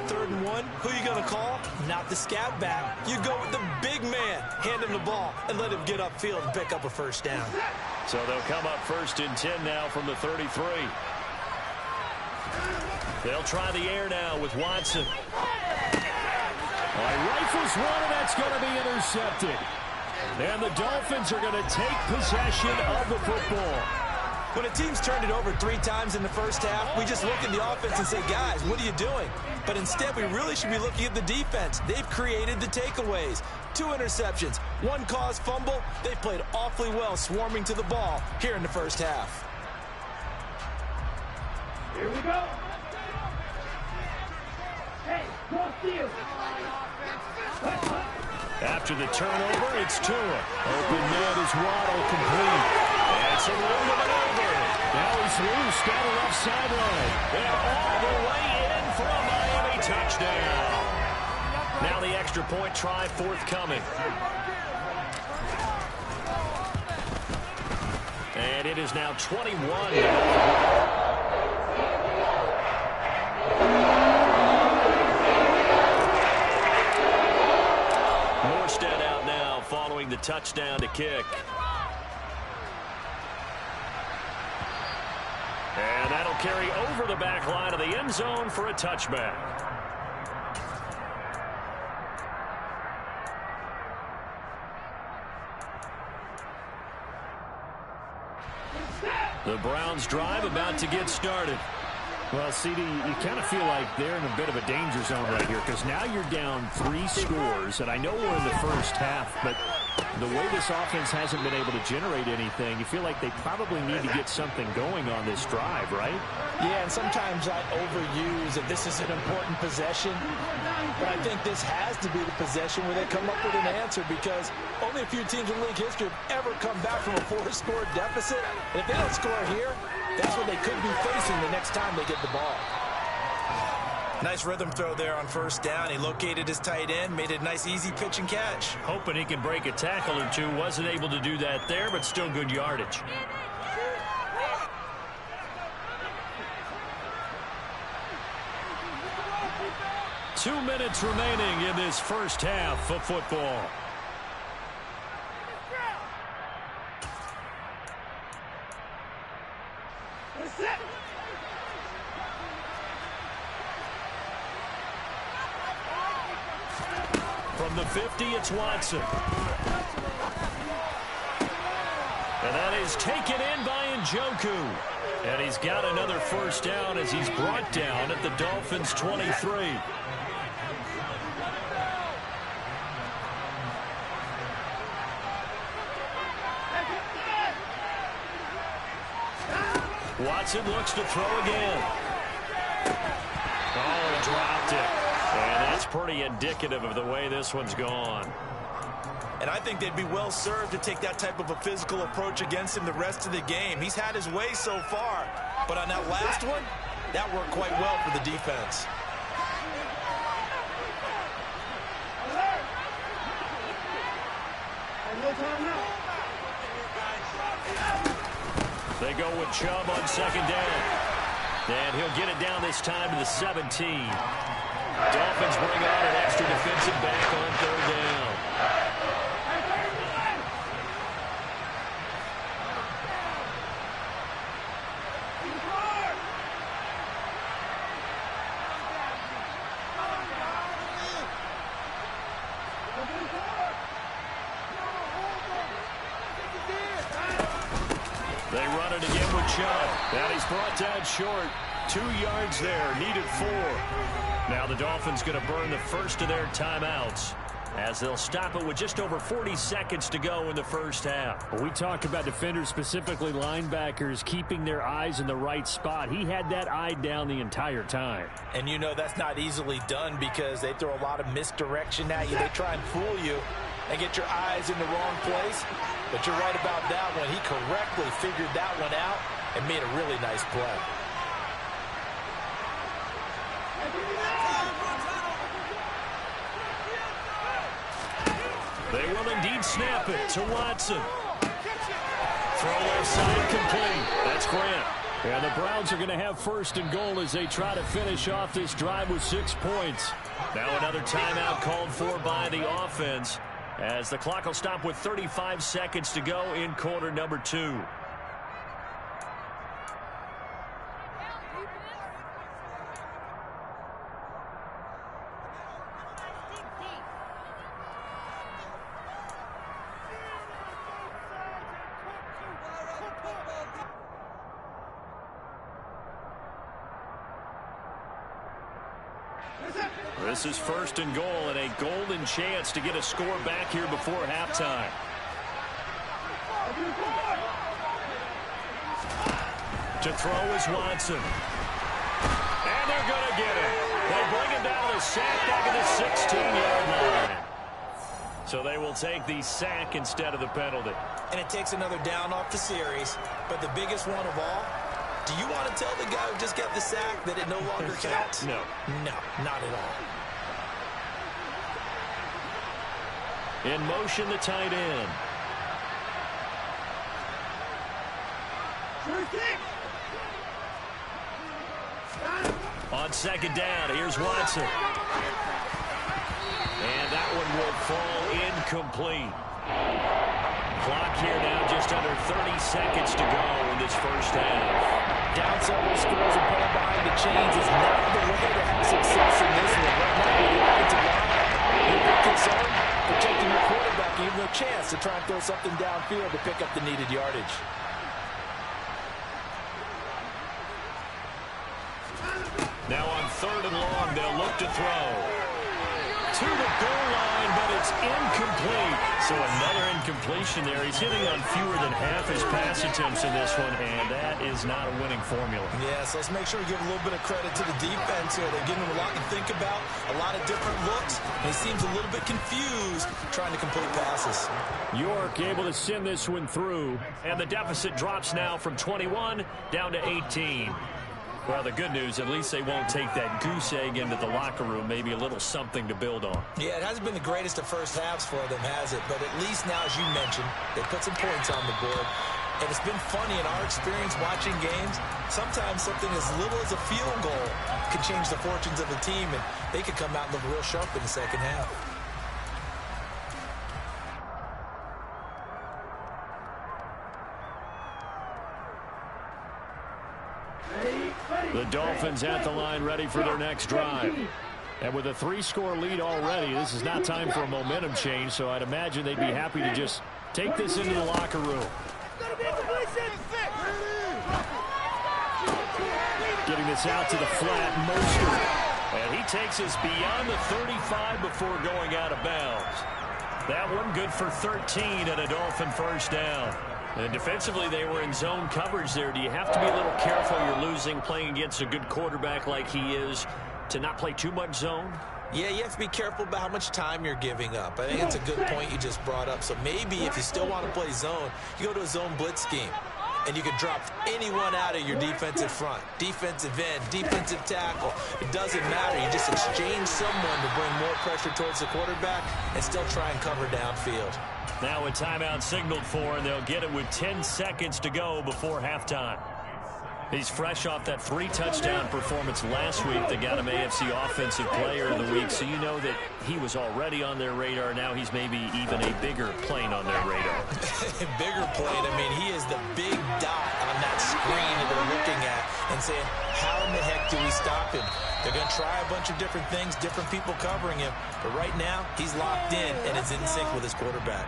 3rd and 1, who are you going to call? Not the scat back. You go with the big man. Hand him the ball and let him get upfield and pick up a first down. So they'll come up 1st and 10 now from the 33. They'll try the air now with Watson. Rifles one, and that's going to be intercepted. And the Dolphins are going to take possession of the football. When a team's turned it over 3 times in the first half, we just look at the offense and say, guys, what are you doing? But instead, we really should be looking at the defense. They've created the takeaways. 2 interceptions, 1 caused fumble. They've played awfully well swarming to the ball here in the first half. Here we go. Hey, cross field. After the turnover, it's Tua. Open man is Waddle, complete. And it's a little maneuver. Now he's loose down the left sideline. And all the way in for a Miami touchdown. Now the extra point try forthcoming. And it is now 21. Morstead out now following the touchdown to kick. And that'll carry over the back line of the end zone for a touchback. The Browns drive about to get started. Well, CD, you kind of feel like they're in a bit of a danger zone right here because now you're down 3 scores, and I know we're in the first half, but the way this offense hasn't been able to generate anything, you feel like they probably need to get something going on this drive, right? Yeah, and sometimes I overuse that this is an important possession, but I think this has to be the possession where they come up with an answer because only a few teams in league history have ever come back from a 4-score deficit, and if they don't score here, that's what they could be facing the next time they get the ball. Nice rhythm throw there on first down. He located his tight end, made it a nice easy pitch and catch. Hoping he can break a tackle or two. Wasn't able to do that there, but still good yardage. Two minutes remaining in this first half of football. From the 50, it's Watson. And that is taken in by Njoku. And he's got another first down as he's brought down at the Dolphins' 23. Watson looks to throw again. Oh, he dropped it. And that's pretty indicative of the way this one's gone. And I think they'd be well served to take that type of a physical approach against him the rest of the game. He's had his way so far. But on that last one, that worked quite well for the defense. They go with Chubb on second down. And he'll get it down this time to the 17. Dolphins bring on an extra defensive back on third down. They run it again with Chubb. And he's brought down short. 2 yards there, needed 4. Now the Dolphins going to burn the first of their timeouts as they'll stop it with just over 40 seconds to go in the first half. We talk about defenders, specifically linebackers, keeping their eyes in the right spot. He had that eye down the entire time. And you know that's not easily done because they throw a lot of misdirection at you. They try and fool you and get your eyes in the wrong place. But you're right about that one. He correctly figured that one out and made a really nice play. They will indeed snap it to Watson. Throw left side complete. That's Grant. And the Browns are going to have first and goal as they try to finish off this drive with 6 points. Now another timeout called for by the offense as the clock will stop with 35 seconds to go in quarter number 2. This is first and goal and a golden chance to get a score back here before halftime. To throw is Watson. And they're going to get it. They bring him down to the sack back at the 16-yard line. So they will take the sack instead of the penalty. And it takes another down off the series. But the biggest one of all, do you want to tell the guy who just got the sack that it no longer counts? No. No, not at all. In motion, the tight end. On second down, here's Watson. And that one will fall incomplete. Clock here now just under 30 seconds to go in this first half. Down several scores and playing behind the chains is not the way to have success in this one. Right now, the offensive line, they're concerned protecting your quarterback, gave him a chance to try and throw something downfield to pick up the needed yardage. Now on third and long, they'll look to throw. To the goal line, but it's incomplete. So another incompletion there. He's hitting on fewer than half his pass attempts in this one, and that is not a winning formula. Yeah, so let's make sure we give a little bit of credit to the defense here. They're giving him a lot to think about, a lot of different looks, and he seems a little bit confused trying to complete passes. York able to send this one through. And the deficit drops now from 21 down to 18. Well, the good news, at least they won't take that goose egg into the locker room. Maybe a little something to build on. Yeah, it hasn't been the greatest of first halves for them, has it? But at least now, as you mentioned, they put some points on the board. And it's been funny in our experience watching games. Sometimes something as little as a field goal can change the fortunes of a team, and they could come out and look real sharp in the second half. The Dolphins at the line ready for their next drive. And with a 3-score lead already, this is not time for a momentum change, so I'd imagine they'd be happy to just take this into the locker room. Getting this out to the flat, Mostert. And he takes us beyond the 35 before going out of bounds. That one good for 13 and a Dolphin first down. And defensively, they were in zone coverage there. Do you have to be a little careful? You're losing playing against a good quarterback like he is to not play too much zone? Yeah, you have to be careful about how much time you're giving up. I think it's a good point you just brought up. So maybe if you still want to play zone, you go to a zone blitz scheme. And you can drop anyone out of your defensive front. Defensive end, defensive tackle. It doesn't matter. You just exchange someone to bring more pressure towards the quarterback and still try and cover downfield. Now a timeout signaled for, and they'll get it with 10 seconds to go before halftime. He's fresh off that 3-touchdown performance last week that got him AFC Offensive Player of the Week, so you know that he was already on their radar. Now he's maybe even a bigger plane on their radar. Bigger plane. I mean, he is the big dot on that screen that they're looking at and saying, how in the heck do we stop him? They're going to try a bunch of different things, different people covering him. But right now, he's locked in and is in sync with his quarterback.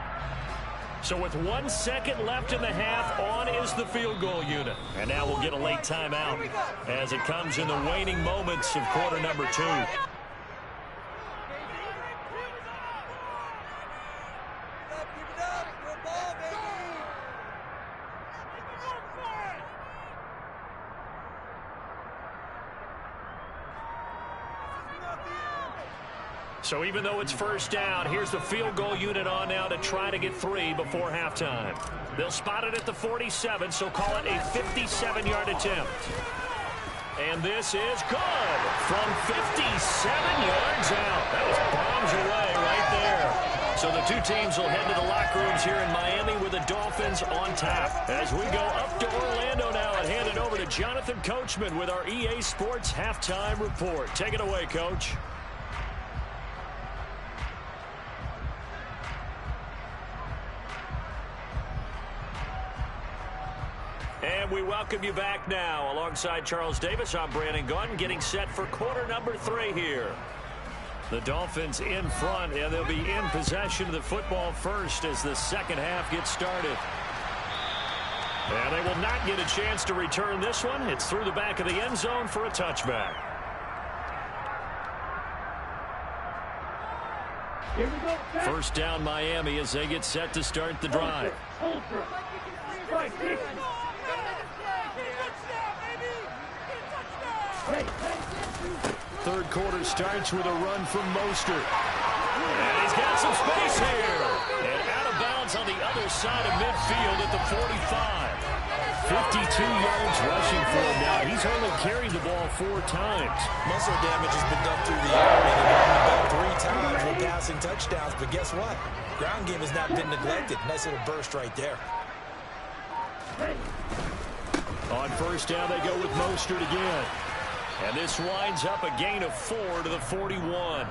So with 1 second left in the half, on is the field goal unit. And now we'll get a late timeout as it comes in the waning moments of quarter number 2. So even though it's first down, here's the field goal unit on now to try to get 3 before halftime. They'll spot it at the 47, so call it a 57-yard attempt. And this is good from 57 yards out. That was bombs away right there. So the two teams will head to the locker rooms here in Miami with the Dolphins on tap. As we go up to Orlando now and hand it over to Jonathan Coachman with our EA Sports Halftime Report. Take it away, Coach. And we welcome you back now. Alongside Charles Davis, I'm Brandon Gaudin, getting set for quarter number 3 here. The Dolphins in front, and they'll be in possession of the football first as the second half gets started. And they will not get a chance to return this one. It's through the back of the end zone for a touchback. Here we go. First down Miami as they get set to start the drive. Third quarter starts with a run from Mostert. And he's got some space here. And out of bounds on the other side of midfield at the 45. 52 yards rushing for him now. He's only carried the ball 4 times. Muscle damage has been done through the air. About 3 times with passing touchdowns. But guess what? Ground game has not been neglected. Nice little burst right there. On first down, they go with Mostert again. And this winds up a gain of 4 to the 41.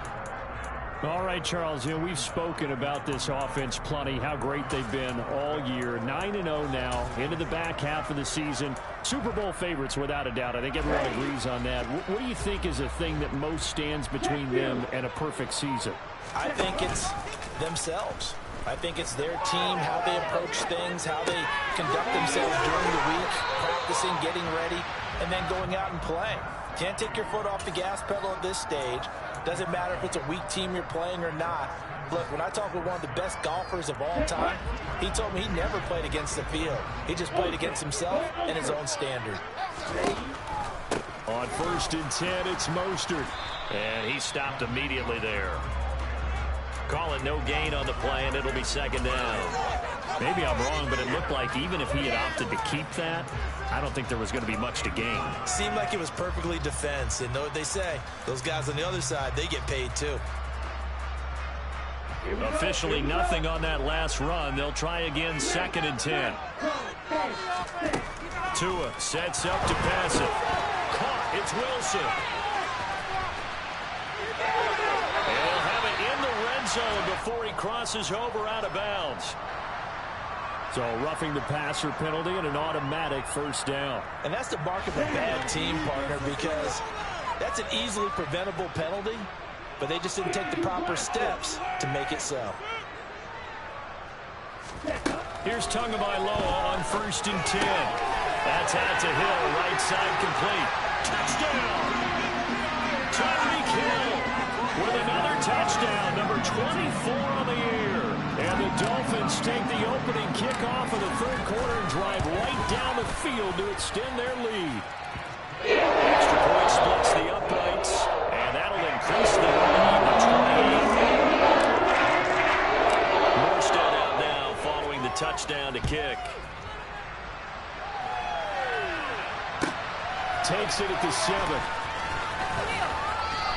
All right, Charles, we've spoken about this offense plenty, how great they've been all year. 9-0 now, into the back half of the season. Super Bowl favorites, without a doubt. I think everyone agrees on that. What do you think is the thing that most stands between them and a perfect season? I think it's themselves. I think it's their team, how they approach things, how they conduct themselves during the week, practicing, getting ready, and then going out and playing. Can't take your foot off the gas pedal at this stage. Doesn't matter if it's a weak team you're playing or not. Look, when I talk with one of the best golfers of all time, he told me he never played against the field. He just played against himself and his own standard. On first and 10, it's Mostert. And he stopped immediately there. Call it no gain on the play, and it'll be second down. Maybe I'm wrong, but it looked like even if he had opted to keep that, I don't think there was going to be much to gain. Seemed like it was perfectly defense. And know what they say? Those guys on the other side, they get paid too. Officially nothing on that last run. They'll try again, second and 10. Tua sets up to pass it. Caught. It's Wilson. And he'll have it in the red zone before he crosses over out of bounds. So roughing the passer penalty and an automatic first down. And that's the mark of a bad team, partner, because that's an easily preventable penalty, but they just didn't take the proper steps to make it so. Here's Tagovailoa on 1st and 10. That's out to Hill, right side complete. Touchdown! Tyreek Hill with another touchdown, number 24 on the year. And the Dolphins take the opening kickoff of the third quarter and drive right down the field to extend their lead. Extra point splits the uprights, and that'll increase the lead to 28. Morstead out now following the touchdown to kick. Takes it at the 7.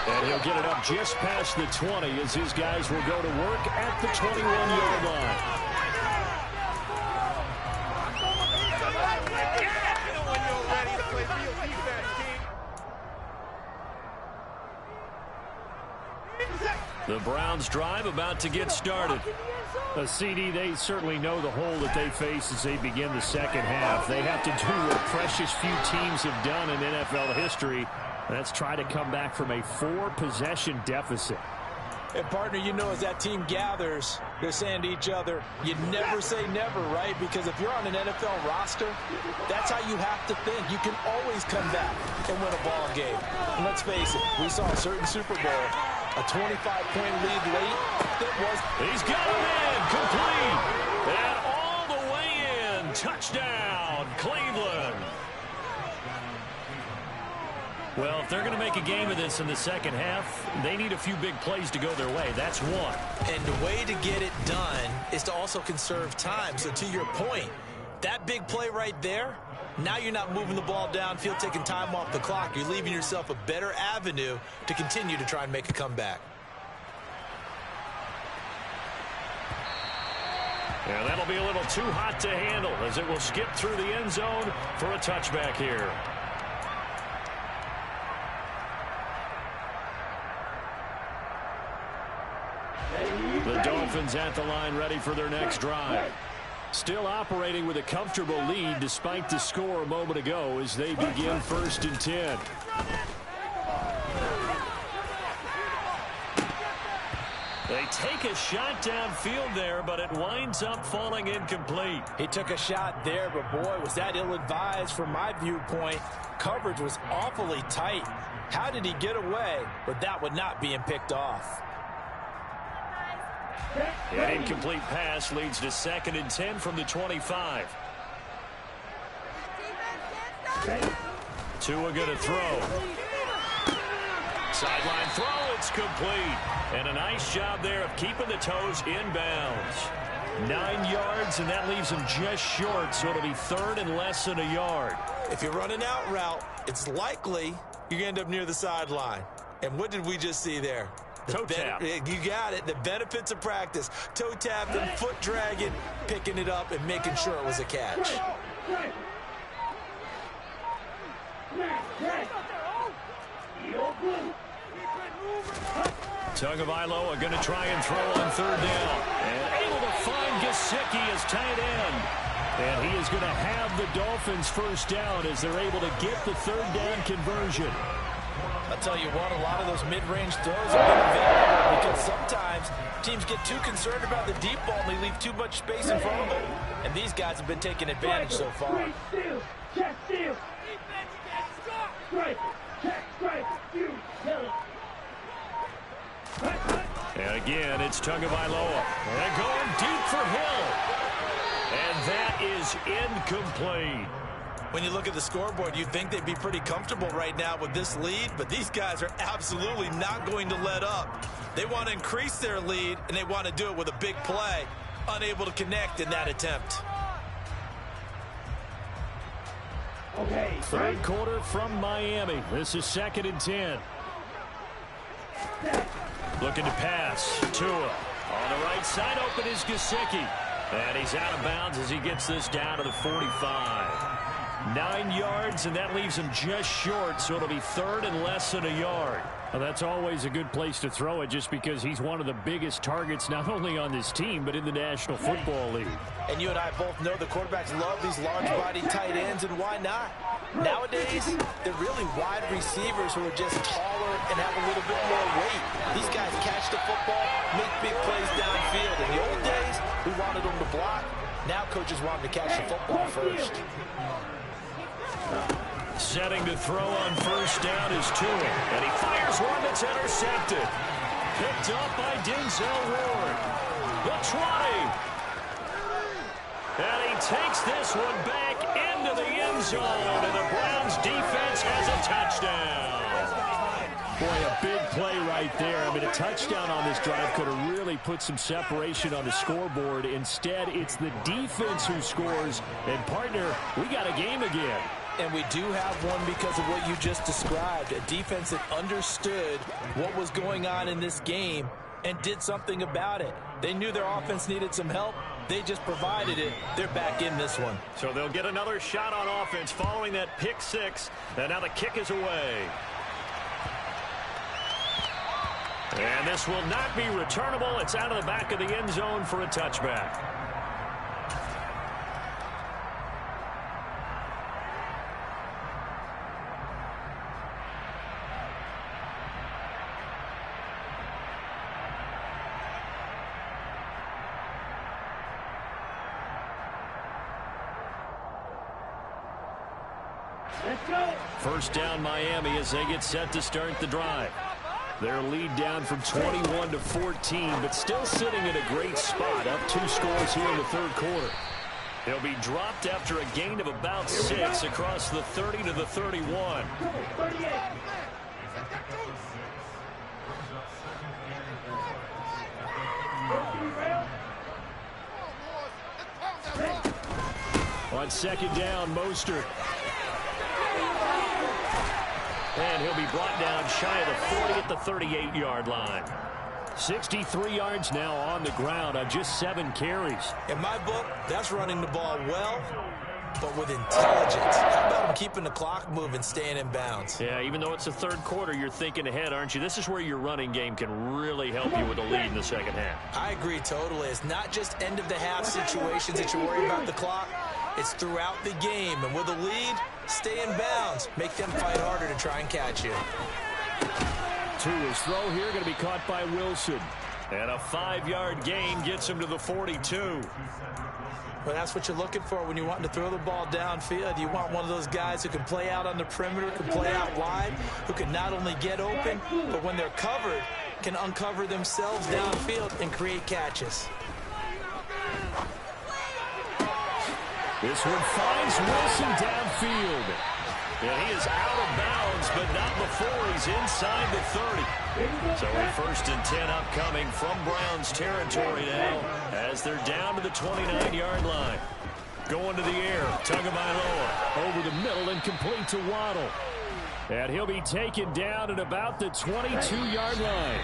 And he'll get it up just past the 20 as his guys will go to work at the 21-yard line. The Browns drive about to get started. A CD, they certainly know the hole that they face as they begin the second half. They have to do what precious few teams have done in NFL history. That's try to come back from a 4-possession deficit. And, partner, you know, as that team gathers, they're saying to each other, you never say never, right? Because if you're on an NFL roster, that's how you have to think. You can always come back and win a ball game. And let's face it, we saw a certain Super Bowl, a 25-point lead late. He's got him in, complete. And all the way in, touchdown, Cleveland. Well, if they're going to make a game of this in the second half, they need a few big plays to go their way. That's one. And the way to get it done is to also conserve time. So to your point, that big play right there, now you're not moving the ball downfield, taking time off the clock. You're leaving yourself a better avenue to continue to try and make a comeback. Yeah, that'll be a little too hot to handle as it will skip through the end zone for a touchback here. The Dolphins at the line ready for their next drive. Still operating with a comfortable lead despite the score a moment ago as they begin 1st and 10. They take a shot downfield there, but it winds up falling incomplete. He took a shot there, but boy, was that ill-advised from my viewpoint. Coverage was awfully tight. How did he get away? But that would not being picked off. An incomplete pass leads to 2nd and 10 from the 25. Tua going to throw. Sideline throw, it's complete. And a nice job there of keeping the toes inbounds. 9 yards, and that leaves him just short, so it'll be 3rd and less than a yard. If you're running out route, it's likely you end up near the sideline. And what did we just see there? Toe tap. You got it. The benefits of practice. Toe tapping, foot dragging, picking it up, and making sure it was a catch. Tagovailoa going to try and throw on 3rd down. And able to find Gesicki as tight end. And he is going to have the Dolphins 1st down as they're able to get the 3rd down conversion. I'll tell you what, a lot of those mid-range throws have been available because sometimes teams get too concerned about the deep ball and they leave too much space in front of them. And these guys have been taking advantage so far. Check steal. Strike. Check strike. You kill it. And again, it's Tagovailoa. And going deep for Hill. And that is incomplete. When you look at the scoreboard, you'd think they'd be pretty comfortable right now with this lead, but these guys are absolutely not going to let up. They want to increase their lead, and they want to do it with a big play. Unable to connect in that attempt. Okay. 3rd quarter from Miami. This is 2nd and 10. Looking to pass. Tua. On the right side, open is Gesicki. And he's out of bounds as he gets this down to the 45. 9 yards, and that leaves him just short, so it'll be 3rd and less than a yard. Well, that's always a good place to throw it just because he's one of the biggest targets not only on this team but in the National Football League. And you and I both know the quarterbacks love these large-body tight ends, and why not? Nowadays, they're really wide receivers who are just taller and have a little bit more weight. These guys catch the football, make big plays downfield. In the old days, we wanted them to block. Now coaches want him to catch the football first. Setting to throw on first down is Tua. And he fires one that's intercepted. Picked up by Denzel Ward. The 20. And he takes this one back into the end zone. And the Browns defense has a touchdown. Boy, a big play right there. I mean, a touchdown on this drive could have really put some separation on the scoreboard. Instead, it's the defense who scores. And, partner, we got a game again. And we do have one because of what you just described. A defense that understood what was going on in this game and did something about it. They knew their offense needed some help. They just provided it. They're back in this one. So they'll get another shot on offense following that pick six. And now the kick is away. And this will not be returnable. It's out of the back of the end zone for a touchback. Let's go. First down Miami as they get set to start the drive. Their lead down from 21 to 14, but still sitting in a great spot, up 2 scores here in the third quarter. They'll be dropped after a gain of about 6 across the 30 to the 31. 38. On second down, Mostert. And he'll be brought down shy of the 40 at the 38-yard line. 63 yards now on the ground on just 7 carries. In my book, that's running the ball well, but with intelligence. How about him keeping the clock moving, staying in bounds? Yeah, even though it's the third quarter, you're thinking ahead, aren't you? This is where your running game can really help you with a lead in the second half. I agree totally. It's not just end-of-the-half situations that you worry about the clock. It's throughout the game. And with a lead, stay in bounds. Make them fight harder to try and catch you. Tua's throw here going to be caught by Wilson. And a 5-yard gain gets him to the 42. Well, that's what you're looking for when you want to throw the ball downfield. You want one of those guys who can play out on the perimeter, can play out wide, who can not only get open, but when they're covered, can uncover themselves downfield and create catches. This one finds Wilson downfield. And he is out of bounds, but not before he's inside the 30. So a 1st and 10 upcoming from Browns territory now as they're down to the 29-yard line. Going to the air, Tagovailoa. Over the middle and complete to Waddle. And he'll be taken down at about the 22-yard line.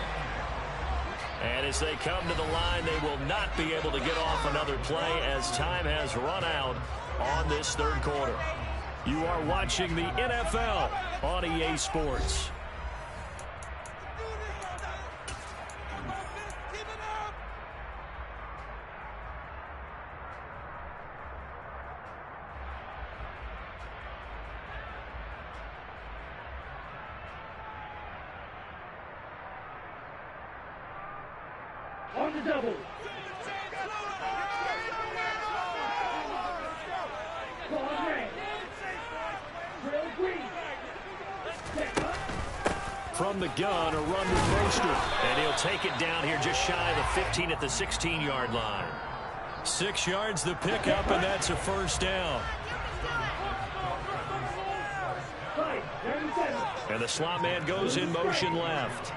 And as they come to the line, they will not be able to get off another play as time has run out on this third quarter. You are watching the NFL on EA Sports. On the double. From the gun, a run with Mostert. And he'll take it down here just shy of the 15 at the 16-yard line. 6 yards the pickup, and that's a first down. And the slot man goes in motion left.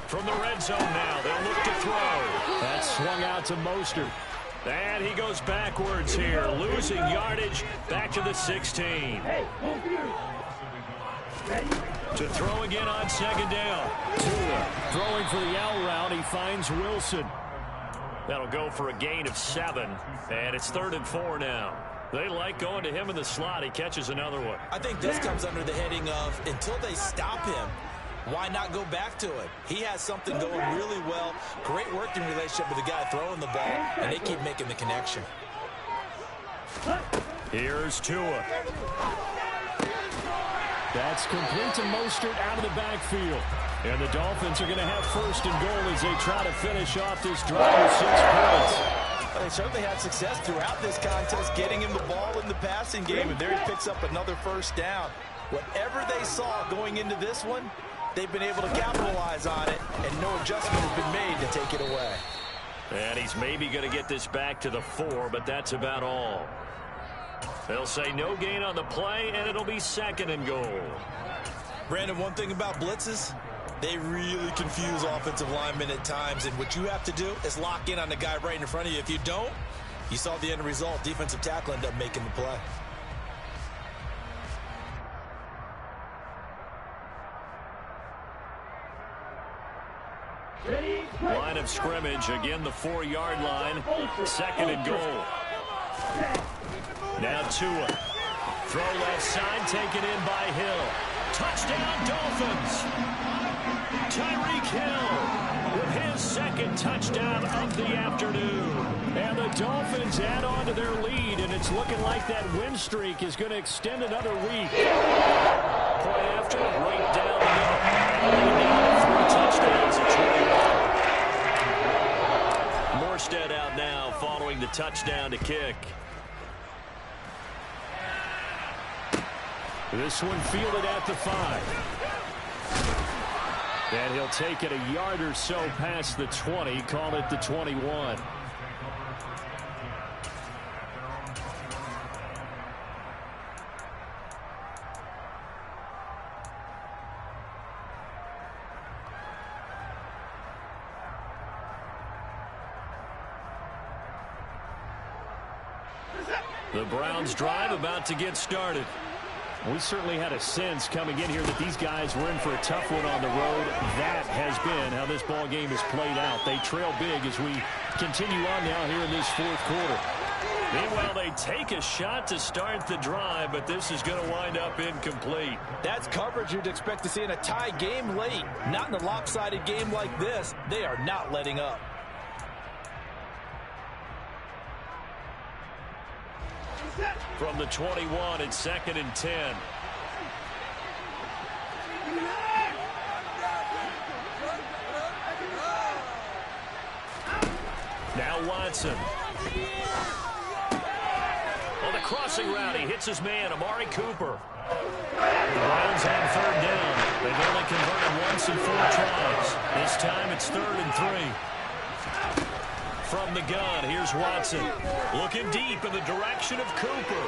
From the red zone now, they'll look to throw. That swung out to Mostert. And he goes backwards here, losing yardage back to the 16. To throw again on second down. Tua throwing for the L route. He finds Wilson. That'll go for a gain of 7. And it's 3rd and 4 now. They like going to him in the slot. He catches another one. I think this comes under the heading of until they stop him, why not go back to it? He has something going really well. Great working relationship with the guy throwing the ball, and they keep making the connection. Here's Tua. That's complete to Mostert out of the backfield. And the Dolphins are going to have first and goal as they try to finish off this drive with 6 points. They certainly had success throughout this contest getting him the ball in the passing game, and there he picks up another first down. Whatever they saw going into this one, they've been able to capitalize on it, and no adjustment has been made to take it away. And he's maybe going to get this back to the 4, but that's about all. They'll say no gain on the play, and it'll be second and goal. Brandon, one thing about blitzes, they really confuse offensive linemen at times, and what you have to do is lock in on the guy right in front of you. If you don't, you saw the end result. Defensive tackle ended up making the play. Line of scrimmage, again the 4-yard line. Second and goal. Now Tua. Throw left side, taken in by Hill. Touchdown, Dolphins. Tyreek Hill with his second touchdown of the afternoon. And the Dolphins add on to their lead, and it's looking like that win streak is going to extend another week. Play after, right down the middle. 3 touchdowns at 21. Morstead out now following the touchdown to kick. This one fielded at the 5. And he'll take it a yard or so past the 20, call it the 21. The Browns drive about to get started. We certainly had a sense coming in here that these guys were in for a tough one on the road. That has been how this ball game has played out. They trail big as we continue on now here in this 4th quarter. Meanwhile, they take a shot to start the drive, but this is going to wind up incomplete. That's coverage you'd expect to see in a tie game late. Not in a lopsided game like this. They are not letting up. From the 21, it's 2nd and 10. Now Watson. On the crossing route, he hits his man, Amari Cooper. The Browns on 3rd down. They've only converted once in 4 tries. This time it's 3rd and 3. From the gun, here's Watson. Looking deep in the direction of Cooper.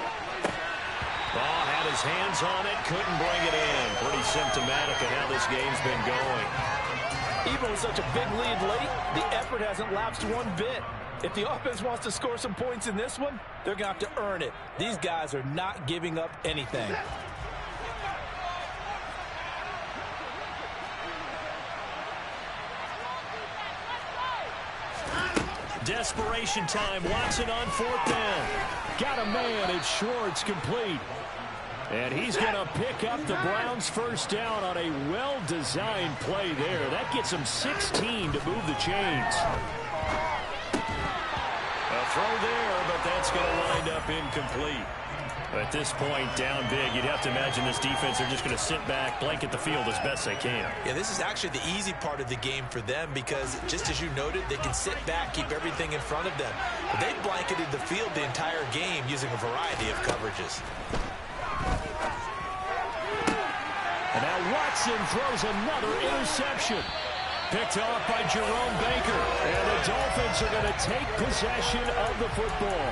Ball had his hands on it, couldn't bring it in. Pretty symptomatic of how this game's been going. Even with such a big lead late, the effort hasn't lapsed one bit. If the offense wants to score some points in this one, they're going to have to earn it. These guys are not giving up anything. Desperation time. Watson on 4th down. Got a man. It's Schwartz complete. And he's going to pick up the Browns' first down on a well-designed play there. That gets them 16 to move the chains. A throw there, but that's going to wind up incomplete. At this point, down big, you'd have to imagine this defense are just going to sit back, blanket the field as best they can. Yeah, this is actually the easy part of the game for them because, just as you noted, they can sit back, keep everything in front of them. But they've blanketed the field the entire game using a variety of coverages. And now Watson throws another interception. Picked off by Jerome Baker. And the Dolphins are going to take possession of the football.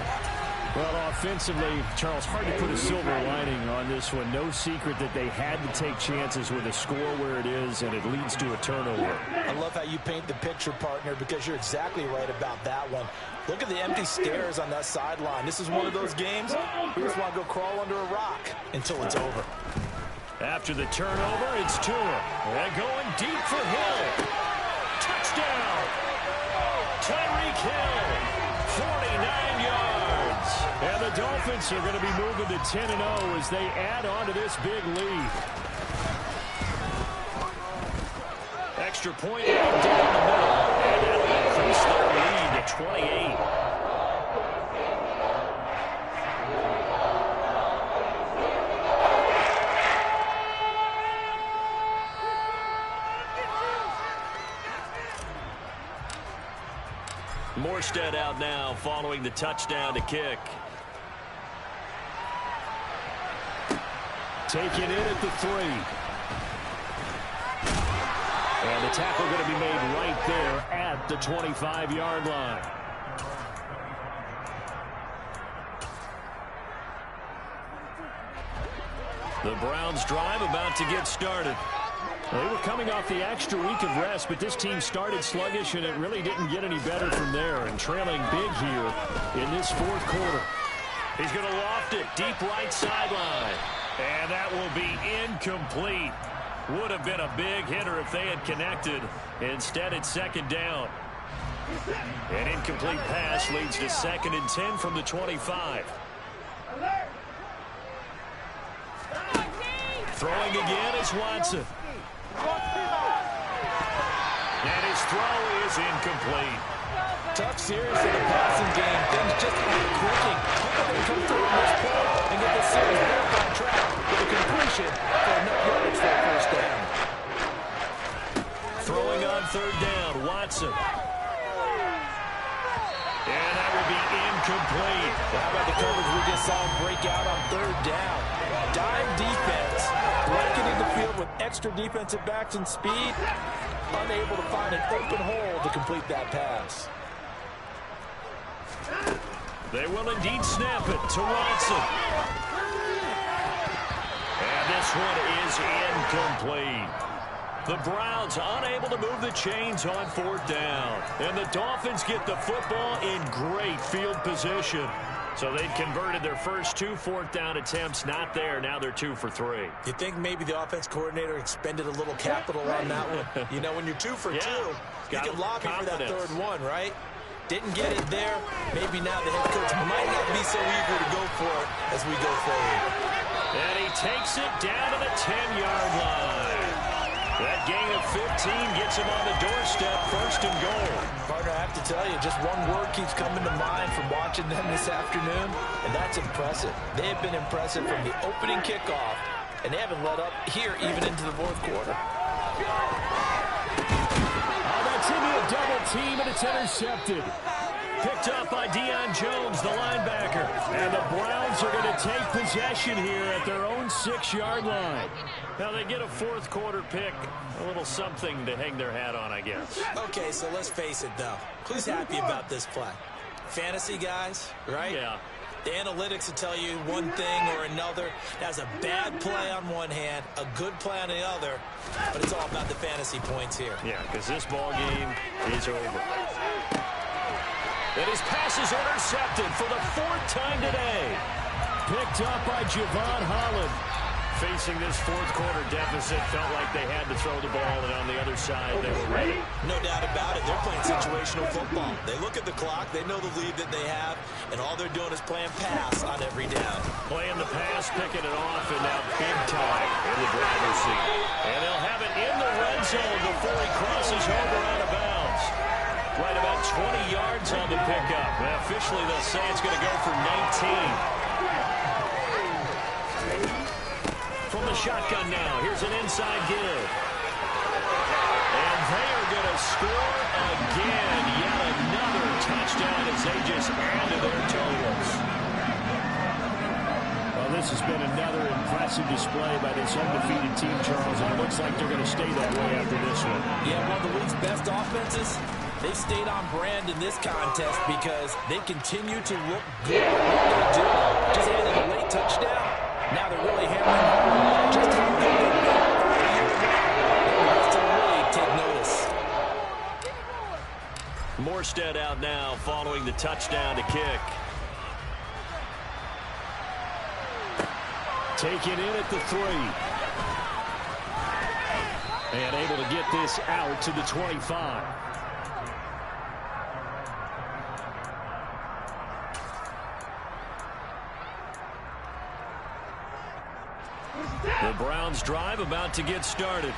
Well, offensively, Charles, hard to put a silver lining on this one. No secret that they had to take chances with a score where it is, and it leads to a turnover. I love how you paint the picture, partner, because you're exactly right about that one. Look at the empty stairs on that sideline. This is one of those games we just want to go crawl under a rock until it's over. After the turnover, it's Tua. They're going deep for Hill. Touchdown! Tyreek Hill, 49 yards. And the Dolphins are going to be moving to 10-0 as they add on to this big lead. Extra point right down the middle. And that'll increase their lead to 28. Morstead out now following the touchdown to kick. Taken in at the 3. And the tackle going to be made right there at the 25-yard line. The Browns drive about to get started. They were coming off the extra week of rest, but this team started sluggish, and it really didn't get any better from there. And trailing big here in this fourth quarter. He's going to loft it deep right sideline. And that will be incomplete. Would have been a big hitter if they had connected. Instead, it's second down. An incomplete pass leads to 2nd and 10 from the 25. Throwing again is Watson. And his throw is incomplete. Tough series in the passing game. Things just aren't clicking. Hoping they come through in this play and get the series back on track with a completion for enough yards for a first down. Throwing on 3rd down, Watson. And that will be incomplete. How about the coverage we just saw him break out on 3rd down? Dime defense, blanketing the field with extra defensive backs and speed, unable to find an open hole to complete that pass. They will indeed snap it to Watson. And this one is incomplete. The Browns unable to move the chains on 4th down. And the Dolphins get the football in great field position. So they'd converted their first 2 4th down attempts. Not there. Now they're 2 for 3. You think maybe the offense coordinator expended a little capital on that one? You know, when you're 2 for 2, you can lobby for that 3rd one, right? Didn't get it there. Maybe now the head coach might not be so eager to go for it as we go forward. And he takes it down to the 10-yard line. That gain of 15 gets him on the doorstep, 1st and goal. Partner, I have to tell you, just one word keeps coming to mind from watching them this afternoon, and that's impressive. They have been impressive from the opening kickoff, and they haven't let up here even into the 4th quarter. That's into a double team, and it's intercepted. Picked up by Deion Jones, the linebacker. And the Browns are going to take possession here at their own 6-yard line. Now they get a 4th quarter pick. A little something to hang their hat on, I guess. Okay, so let's face it, though. Who's happy about this play? Fantasy guys, right? Yeah. The analytics will tell you one thing or another. That's a bad play on one hand, a good play on the other, but it's all about the fantasy points here. Yeah, because this ball game is over. And his pass is intercepted for the 4th time today. Picked up by Javon Holland. Facing this 4th quarter deficit, felt like they had to throw the ball, and on the other side, they were ready. No doubt about it. They're playing situational football. They look at the clock, they know the lead that they have, and all they're doing is playing pass on every down. Playing the pass, picking it off, and now big time in the driver's seat. And they'll have it in the red zone before he crosses over out of bounds. Right about 20 yards on the pickup. Now, officially, they'll say it's going to go for 19. From the shotgun now, here's an inside give. And they are going to score again. Yet another touchdown as they just add to their totals. Well, this has been another impressive display by this undefeated team, Charles, and it looks like they're going to stay that way after this one. Yeah, one of the league's best offenses. They stayed on brand in this contest because they continue to look good at what they do. Just added a late touchdown. Now they're really hammering home just how good they've been. The rest of the league take notice. Morstead out now following the touchdown to kick. Taken in at the 3. And able to get this out to the 25. The Browns drive about to get started.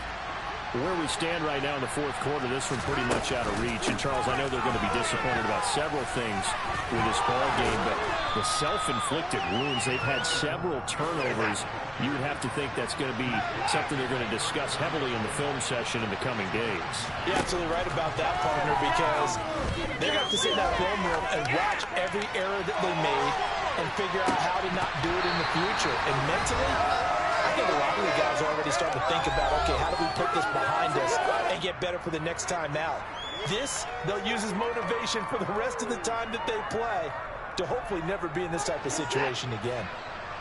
Where we stand right now in the fourth quarter, this one pretty much out of reach. And, Charles, I know they're going to be disappointed about several things with this ball game, but the self-inflicted wounds, they've had several turnovers. You would have to think that's going to be something they're going to discuss heavily in the film session in the coming days. You're absolutely right about that, partner, because they're going to have to sit in that film room and watch every error that they made and figure out how to not do it in the future. And mentally, I think a lot of the guys are already starting to think about, okay, how do we put this behind us and get better for the next time out? This, they'll use as motivation for the rest of the time that they play to hopefully never be in this type of situation again.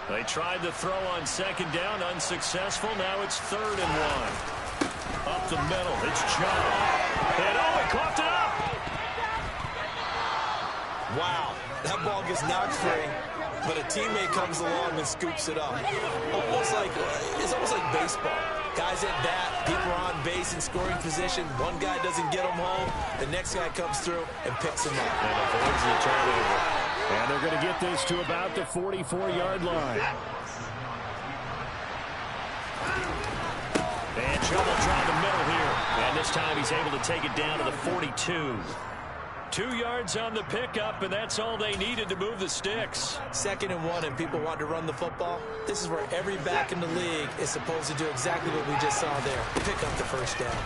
They tried to throw on second down, unsuccessful. Now it's 3rd and 1. Up the middle, it's John. And he coughed it up. Wow, that ball gets knocked free, but a teammate comes along and scoops it up. It's almost like baseball. Guys at bat, people are on base in scoring position. One guy doesn't get them home. The next guy comes through and picks him up. And avoids the turnover. And they're going to get this to about the 44-yard line. And trouble trying the middle here. And this time he's able to take it down to the 42. 2 yards on the pickup, and that's all they needed to move the sticks. 2nd and 1, and people want to run the football. This is where every back in the league is supposed to do exactly what we just saw there. Pick up the first down.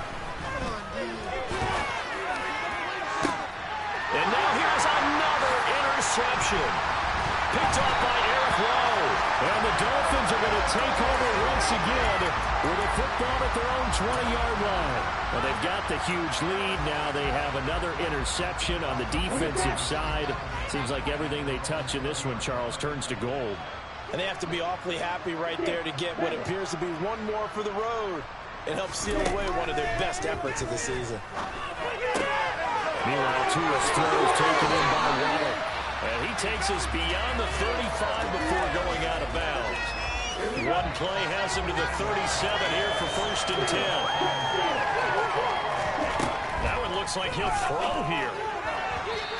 And now here's another interception. Picked off by Eric Rowe. And the Dolphins are going to take over once again with a football at their own 20-yard line. Well, they've got the huge lead. Now they have another interception on the defensive side. Seems like everything they touch in this one, Charles, turns to gold. And they have to be awfully happy right there to get what appears to be one more for the road and help seal away one of their best efforts of the season. Meanwhile, Tua's throws taken in by Waddle. And he takes us beyond the 35 before going out of bounds. One play has him to the 37 here for 1st and 10. That one looks like he'll throw here.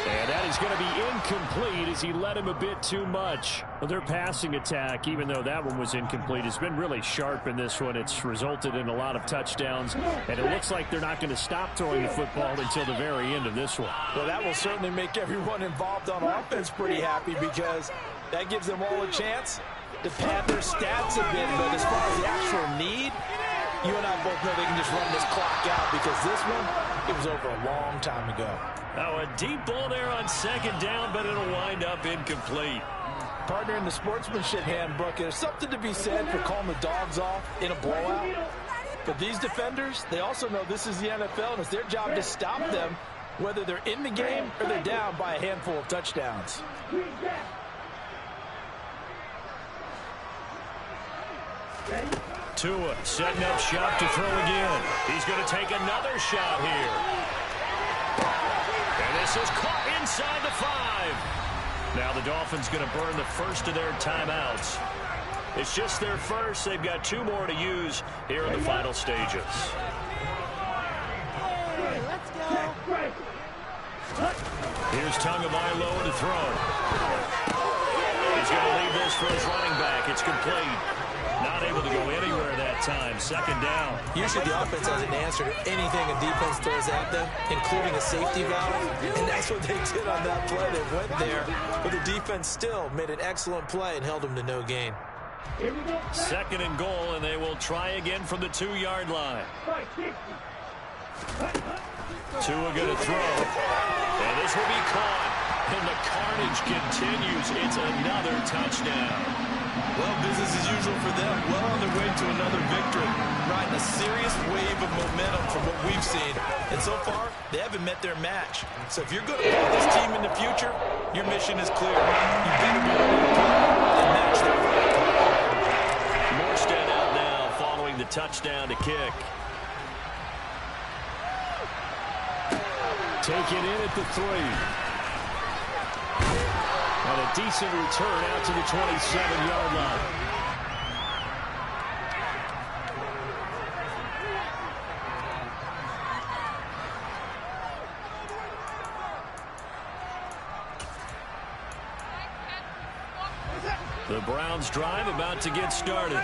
And that is going to be incomplete as he led him a bit too much. Well, their passing attack, even though that one was incomplete, has been really sharp in this one. It's resulted in a lot of touchdowns, and it looks like they're not going to stop throwing the football until the very end of this one. Well, that will certainly make everyone involved on offense pretty happy because that gives them all a chance to pad their stats a bit. But as far as the actual need, you and I both know they can just run this clock out because this one, it was over a long time ago. Now a deep ball there on 2nd down, but it'll wind up incomplete. Partner, in the sportsmanship handbook, there's something to be said for calling the dogs off in a blowout. But these defenders, they also know this is the NFL, and it's their job to stop them, whether they're in the game or they're down by a handful of touchdowns. Tua setting up shop to throw again. He's going to take another shot here. And this is caught inside the 5. Now the Dolphins going to burn the first of their timeouts. It's just their first. They've got 2 more to use here in the final stages. Let's go. Here's Tagovailoa to throw. He's going to leave this for his running back. It's complete. Not able to go anywhere that time. 2nd down. Usually the offense has an answer to anything a defense throws at them, including a safety valve. And that's what they did on that play. They went there, but the defense still made an excellent play and held them to no gain. 2nd and goal, and they will try again from the 2-yard line. Tua going to throw. And this will be caught. And the carnage continues. It's another touchdown. Well, business as usual for them. Well on their way to another victory. Riding a serious wave of momentum from what we've seen. And so far, they haven't met their match. So if you're going to play this team in the future, your mission is clear. You better be able to play and match their fight. Morstead out now following the touchdown to kick. Taken in at the 3. And a decent return out to the 27-yard line. The Browns drive about to get started.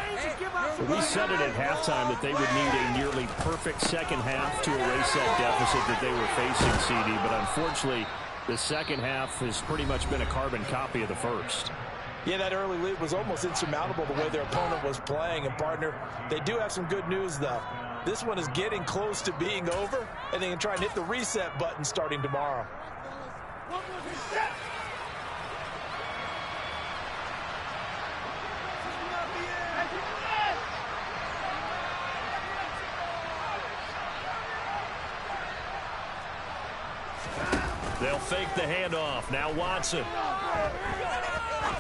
We said it at halftime that they would need a nearly perfect perfect second half to erase that deficit that they were facing, CD, but unfortunately, the second half has pretty much been a carbon copy of the first. Yeah, that early lead was almost insurmountable the way their opponent was playing. And, partner, they do have some good news, though. This one is getting close to being over, and they can try and hit the reset button starting tomorrow. They'll fake the handoff. Now Watson.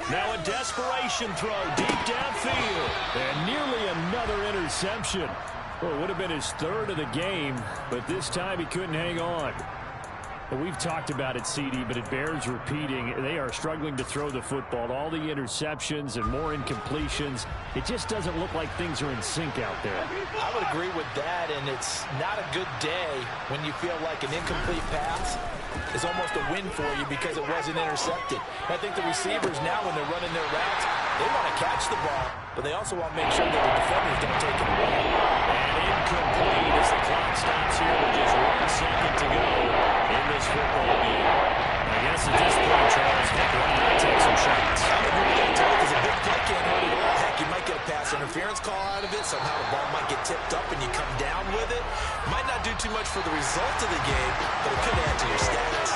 Now a desperation throw deep downfield. And nearly another interception. Well, it would have been his third of the game, but this time he couldn't hang on. We've talked about it, CD, but it bears repeating. They are struggling to throw the football. All the interceptions and more incompletions. It just doesn't look like things are in sync out there. I would agree with that, and it's not a good day when you feel like an incomplete pass is almost a win for you because it wasn't intercepted. I think the receivers now, when they're running their routes, they want to catch the ball, but they also want to make sure that the defenders don't take it away. And incomplete as the clock stops here with just 1 second to go in this football game. I guess at this point, Charles, why not take some shots? I'm agreeing with you because a big play can't hurt at all. Heck, you might get a pass interference call out of it. Somehow the ball might get tipped up and you come down with it. Might not do too much for the result of the game, but it could add to your stats.